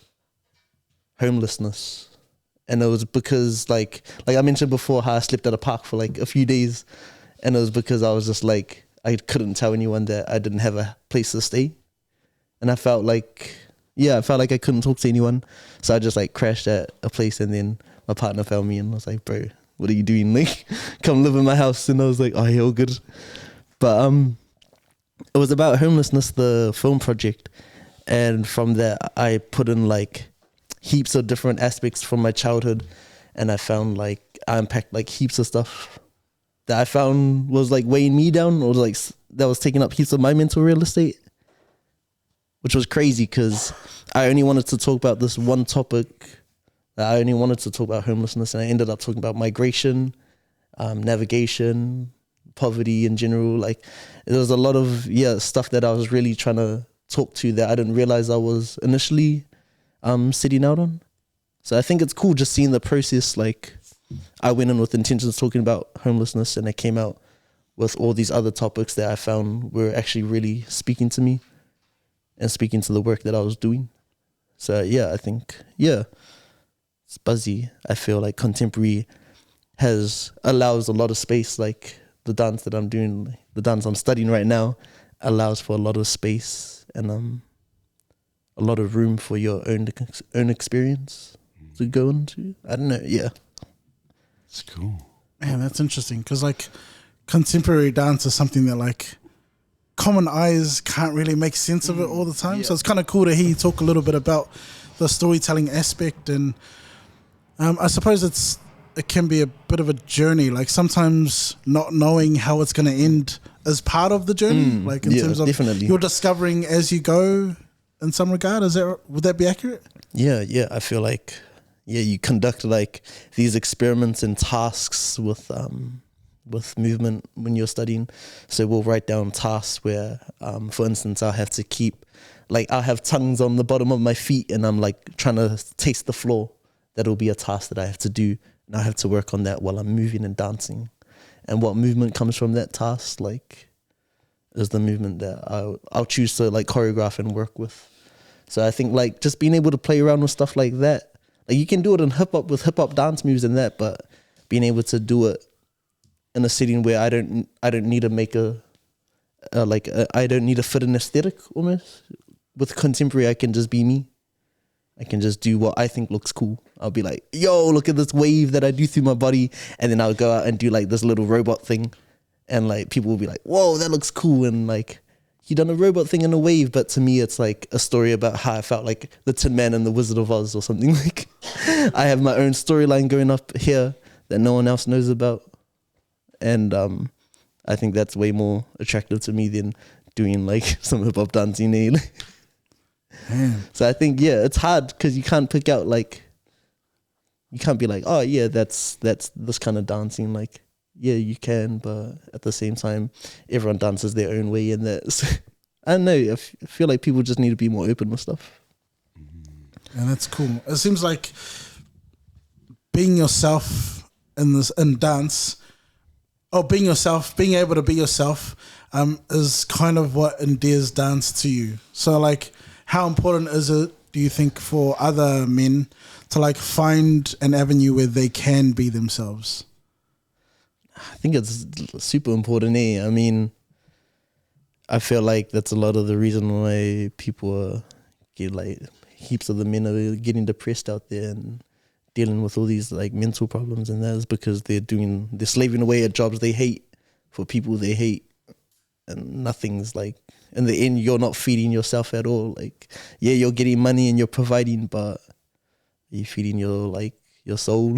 homelessness. And it was because like I mentioned before how I slept at a park for like a few days. And it was because I was just like, I couldn't tell anyone that I didn't have a place to stay. And I felt like I couldn't talk to anyone. So I just like crashed at a place and then my partner found me and was like, bro, what are you doing? Like, come live in my house. And I was like, oh, yeah, all good. But it was about homelessness, the film project. And from there, I put in like heaps of different aspects from my childhood. And I found like, I unpacked like heaps of stuff that I found was like weighing me down or like that was taking up heaps of my mental real estate, which was crazy because I only wanted to talk about this one topic. I only wanted to talk about homelessness and I ended up talking about migration, navigation, poverty in general. Like there was a lot of stuff that I was really trying to talk to that I didn't realize I was initially sitting out on. So I think it's cool just seeing the process. Like I went in with intentions talking about homelessness and I came out with all these other topics that I found were actually really speaking to me and speaking to the work that I was doing. So I think it's buzzy. I feel like contemporary allows a lot of space. Like the dance that I'm doing, the dance I'm studying right now allows for a lot of space and a lot of room for your own experience to go into. I don't know. Yeah, it's cool. Man, that's interesting because like contemporary dance is something that like common eyes can't really make sense of it all the time. So it's kind of cool to hear you talk a little bit about the storytelling aspect, and I suppose it can be a bit of a journey. Like sometimes not knowing how it's going to end is part of the journey. Like in terms of definitely. you're discovering as you go. In some regard, would that be accurate? Yeah. I feel like you conduct like these experiments and tasks with movement when you're studying. So we'll write down tasks where, for instance, I'll have to I'll have tongues on the bottom of my feet, and I'm like trying to taste the floor. That'll be a task that I have to do, and I have to work on that while I'm moving and dancing. And what movement comes from that task, like, is the movement that I'll choose to like choreograph and work with. So I think like just being able to play around with stuff like that, like you can do it in hip hop with hip hop dance moves and that, but being able to do it in a setting where I don't need to make I don't need to fit an aesthetic almost. With contemporary, I can just be me. I can just do what I think looks cool. I'll be like, yo, look at this wave that I do through my body, and then I'll go out and do like this little robot thing, and like people will be like, whoa, that looks cool, and like, you done a robot thing in a wave, but to me it's like a story about how I felt like the Tin Man and the Wizard of Oz or something. Like I have my own storyline going up here that no one else knows about, and I think that's way more attractive to me than doing like some hip hop dancing. So I think it's hard because you can't pick out like, you can't be like, oh yeah, that's this kind of dancing. Like, yeah, you can, but at the same time, everyone dances their own way, and that's, I don't know, I feel like people just need to be more open with stuff. And that's cool. It seems like being yourself in dance, or being able to be yourself, is kind of what endears dance to you. So like, how important is it, do you think, for other men to like find an avenue where they can be themselves? I think it's super important. I mean, I feel like that's a lot of the reason why people get like, heaps of the men are getting depressed out there and dealing with all these like mental problems, and that is because they're slaving away at jobs they hate for people they hate, and nothing's like, in the end, you're not feeding yourself at all. Like, yeah, you're getting money and you're providing, but you're feeding your soul.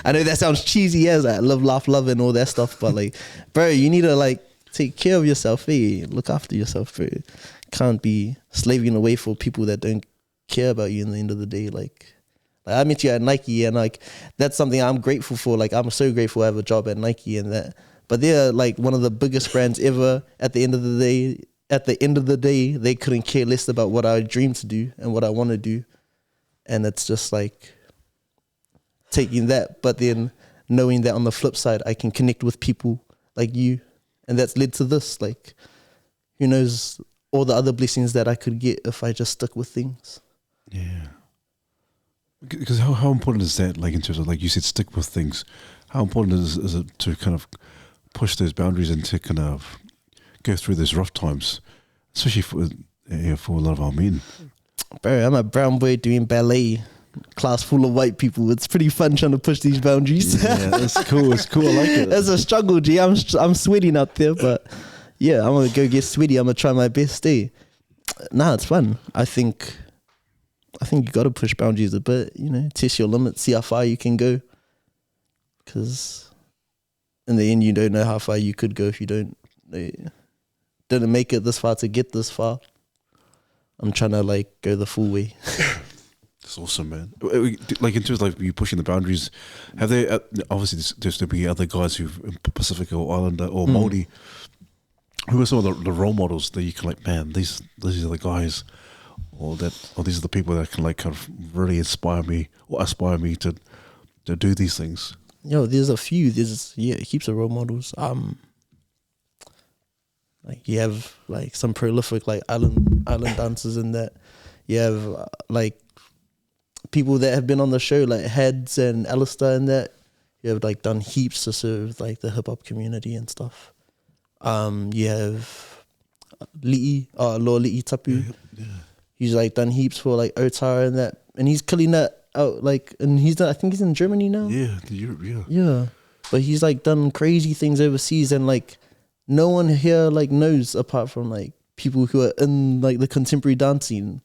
I know that sounds cheesy as I love, laugh, love and all that stuff, but like, bro, you need to like take care of yourself, look after yourself, bro. Can't be slaving away for people that don't care about you in the end of the day. Like I met you at Nike, and like, that's something I'm grateful for. Like, I'm so grateful I have a job at Nike and that, but they're like one of the biggest brands ever. At the end of the day, they couldn't care less about what I dream to do and what I want to do. And it's just like taking that, but then knowing that on the flip side, I can connect with people like you. And that's led to this. Like, who knows all the other blessings that I could get if I just stuck with things. Yeah. Because how important is that, like in terms of, like you said, stick with things? How important is it to kind of push those boundaries and to kind of go through those rough times, especially for a lot of our men? Bro, I'm a brown boy doing ballet, class full of white people. It's pretty fun trying to push these boundaries. Yeah, that's cool. It's cool. I like it. It's a struggle, G. I'm sweating out there, but yeah, I'm gonna go get sweaty. I'm gonna try my best. Nah, it's fun. I think you gotta push boundaries a bit. Test your limits, see how far you can go. Because in the end, you don't know how far you could go if you didn't make it this far to get this far. I'm trying to like go the full way. That's awesome, man. Like in terms of like you pushing the boundaries, have they obviously there's to be other guys who've in Pacific or Islander or Māori. Who are some of the role models that you can like, man, these are the guys, or these are the people that can like kind of really inspire me or aspire me to do these things? Yo, there's a few. There's heaps of role models. Like you have like some prolific like island dancers in that. You have like people that have been on the show like Heads and Alistair and that. You have like done heaps to serve like the hip hop community and stuff. You have Li'i, Li'i Tapu. Yeah. He's like done heaps for like Otara and that, and he's killing that out. Like, and I think he's in Germany now. Yeah, Europe. Yeah. Yeah. but he's like done crazy things overseas, and like no one here like knows apart from like people who are in like the contemporary dance scene.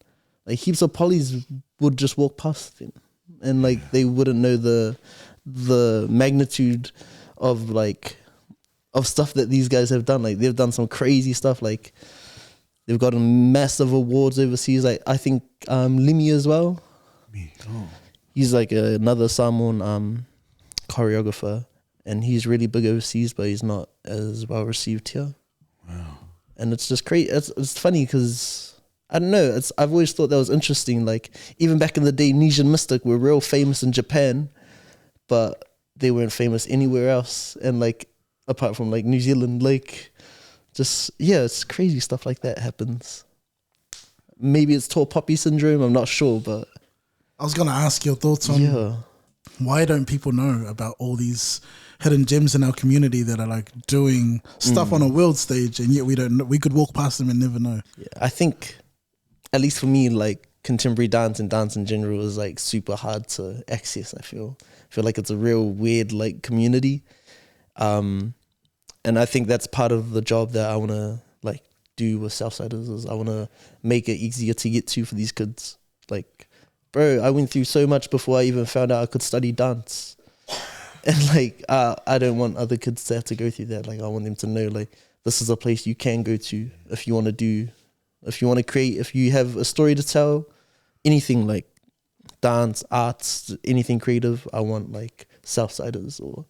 Like heaps of polys would just walk past him, and like they wouldn't know the magnitude of like of stuff that these guys have done. Like they've done some crazy stuff. Like they've gotten massive awards overseas. Like I think Limi as well. He's like another Samoan choreographer, and he's really big overseas, but he's not as well received here. Wow. And it's just crazy. It's funny because I don't know. I've always thought that was interesting. Like even back in the day, Nijin Mystic were real famous in Japan, but they weren't famous anywhere else. And like apart from like New Zealand, like just it's crazy stuff like that happens. Maybe it's tall poppy syndrome. I'm not sure, but I was gonna ask your thoughts on why don't people know about all these hidden gems in our community that are like doing stuff on a world stage, and yet we don't know. We could walk past them and never know. Yeah, I think, at least for me, like contemporary dance and dance in general is like super hard to access. I feel like it's a real weird like community, and I think that's part of the job that I want to like do with Southsiders. Is I want to make it easier to get to for these kids. Like, bro, I went through so much before I even found out I could study dance. And like, I don't want other kids to have to go through that. Like, I want them to know, like, this is a place you can go to if you want to create, if you have a story to tell, anything like dance, arts, anything creative. I want like Southsiders or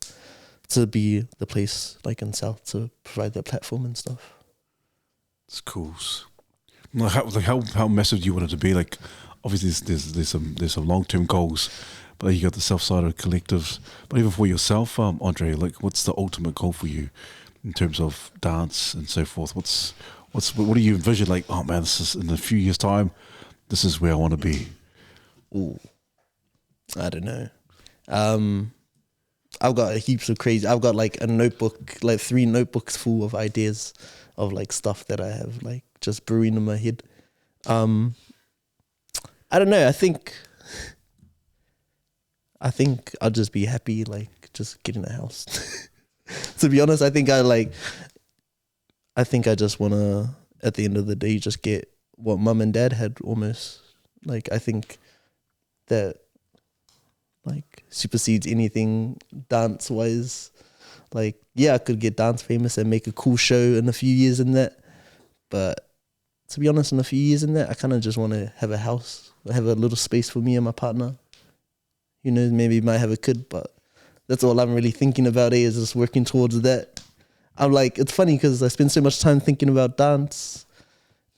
to be the place like in South to provide that platform and stuff. It's cool. How massive do you want it to be? Like, obviously there's some long-term goals, but you got the Southsiders Collective. But even for yourself, Andre, like what's the ultimate goal for you in terms of dance and so forth? What do you envision? Like, oh man, this is in a few years' time, this is where I want to be. Ooh, I don't know. I've got heaps of crazy. I've got like a notebook, like 3 notebooks full of ideas of like stuff that I have like just brewing in my head. I don't know. I think I'll just be happy, like just getting a house. To be honest, I think I just want to, at the end of the day, just get what mum and dad had almost. Like, I think that like supersedes anything dance wise. Like, yeah, I could get dance famous and make a cool show in a few years in that. But to be honest, in a few years in that, I kind of just want to have a house, have a little space for me and my partner. You know, maybe might have a kid, but that's all I'm really thinking about is just working towards that. I'm like, it's funny because I spend so much time thinking about dance.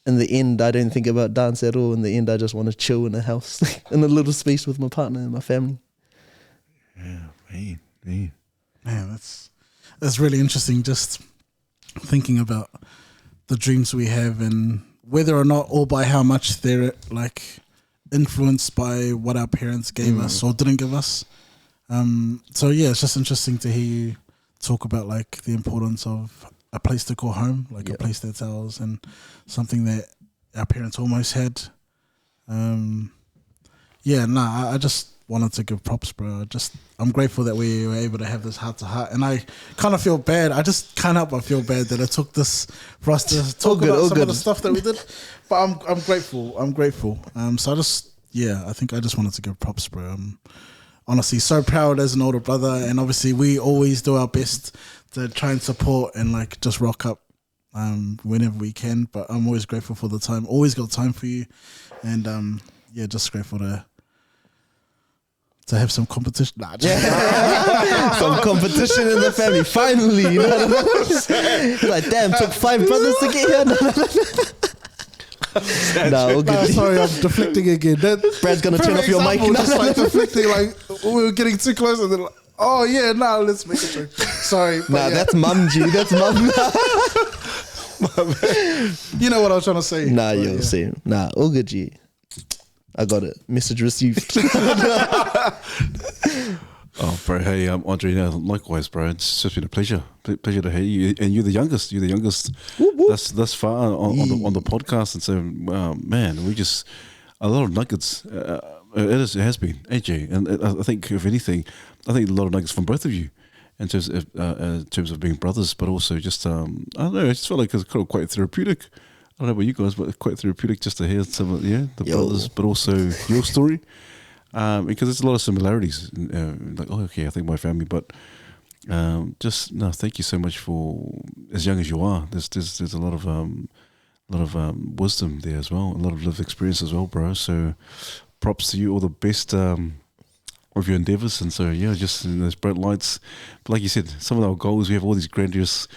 In the end, I don't think about dance at all. In the end, I just want to chill in a house, in a little space with my partner and my family. Yeah, man. Man, that's really interesting. Just thinking about the dreams we have and whether or not or by how much they're like influenced by what our parents gave us or didn't give us. So yeah, it's just interesting to hear you talk about like the importance of a place to call home, like a place that's ours and something that our parents almost had. I just wanted to give props, bro. I'm grateful that we were able to have this heart to heart, and I kind of feel bad. I just can't help but feel bad that it took this for us to talk about some of the stuff that we did. But I'm grateful. I think I just wanted to give props, bro. I'm honestly so proud as an older brother, and obviously we always do our best to try and support and like just rock up whenever we can. But I'm always grateful for the time. Always got time for you, and just grateful to have some competition. Some competition in the family. Finally, you know what I mean? Like, damn, took 5 brothers to get here. Sorry, I'm deflecting again. Brad's gonna turn off your mic. Just like deflecting, like we were getting too close, and then like, oh yeah, let's make a joke. Sorry, that's mum, G. That's mum. You know what I was trying to say. You're saying. All good, G. I got it. Message received. Oh, bro. Hey, Andre. Likewise, bro. It's just been a pleasure to hear you. And you're the youngest. Thus far on the podcast. And so, man, we just a lot of nuggets. It has been AJ, and I think if anything, a lot of nuggets from both of you. in terms of being brothers, but also just I don't know. I just felt like it's kind of quite therapeutic. I don't know about you guys, but it's quite therapeutic just to hear some of the brothers, but also your story, because there's a lot of similarities. Like, oh, okay, I think my family, but just no. Thank you so much for as young as you are. There's a lot of wisdom there as well, a lot of lived experience as well, bro. So props to you, all the best of your endeavors. And so yeah, just in those bright lights. But like you said, some of our goals, we have all these grandiose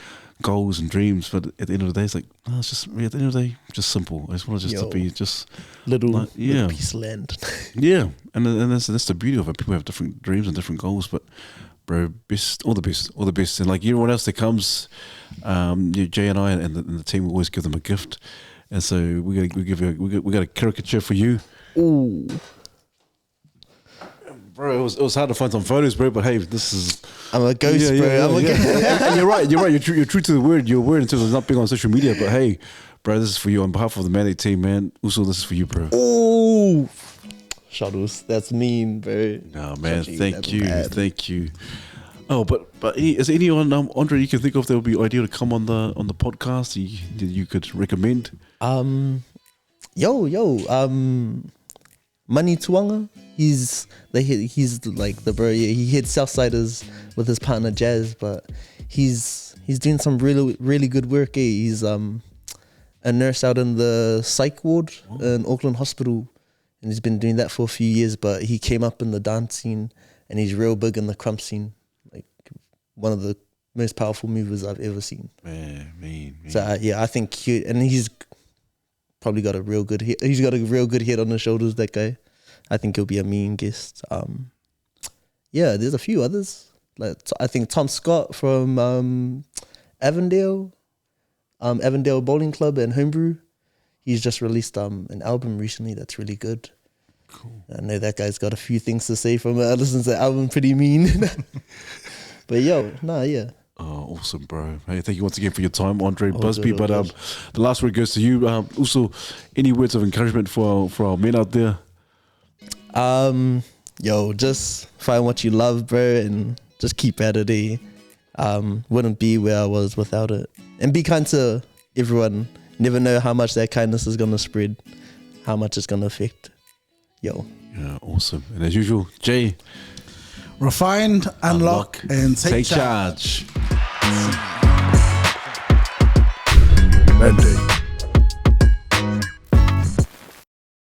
goals and dreams, but at the end of the day, it's like, it's just at the end of the day, just simple. I just want to be just little piece of land. Yeah, and that's the beauty of it. People have different dreams and different goals, but bro, all the best, and like everyone else that comes, Jay and I and the team will always give them a gift, and so we got a caricature for you. Ooh. Bro, it was hard to find some photos, bro. But hey, this is. I'm a ghost, bro. I'm a ghost. And you're right. You're true to the word. Your word in terms of not being on social media. But hey, bro, this is for you on behalf of the Mandate team, man. Also, this is for you, bro. Ooh, Shadows. That's mean, bro. No, man. Thank you. Oh, but is there anyone, Andre, you can think of that would be ideal to come on the podcast? You could recommend. Mani Tuanga. He's like the bro. Yeah, he hit Southsiders with his partner Jazz, but he's doing some really good work. He's a nurse out in the psych ward in Auckland Hospital, and he's been doing that for a few years. But he came up in the dance scene, and he's real big in the crump scene. Like one of the most powerful movers I've ever seen. Man. So I think he's probably got a real good head. He's got a real good head on his shoulders. That guy. I think he'll be a mean guest. There's a few others. Like I think Tom Scott from Avondale Bowling Club and Homebrew. He's just released an album recently that's really good. Cool. I know that guy's got a few things to say from it. I listened to the album, pretty mean. But yeah. Oh, awesome, bro. Hey, thank you once again for your time, Andre Busby. But the last word goes to you. Also, any words of encouragement for our men out there? Just find what you love, bro, and just keep at it. Wouldn't be where I was without it. And be kind to everyone. Never know how much that kindness is gonna spread, how much it's gonna affect. Yeah, awesome. And as usual, Jay. Refine, unlock, and take charge.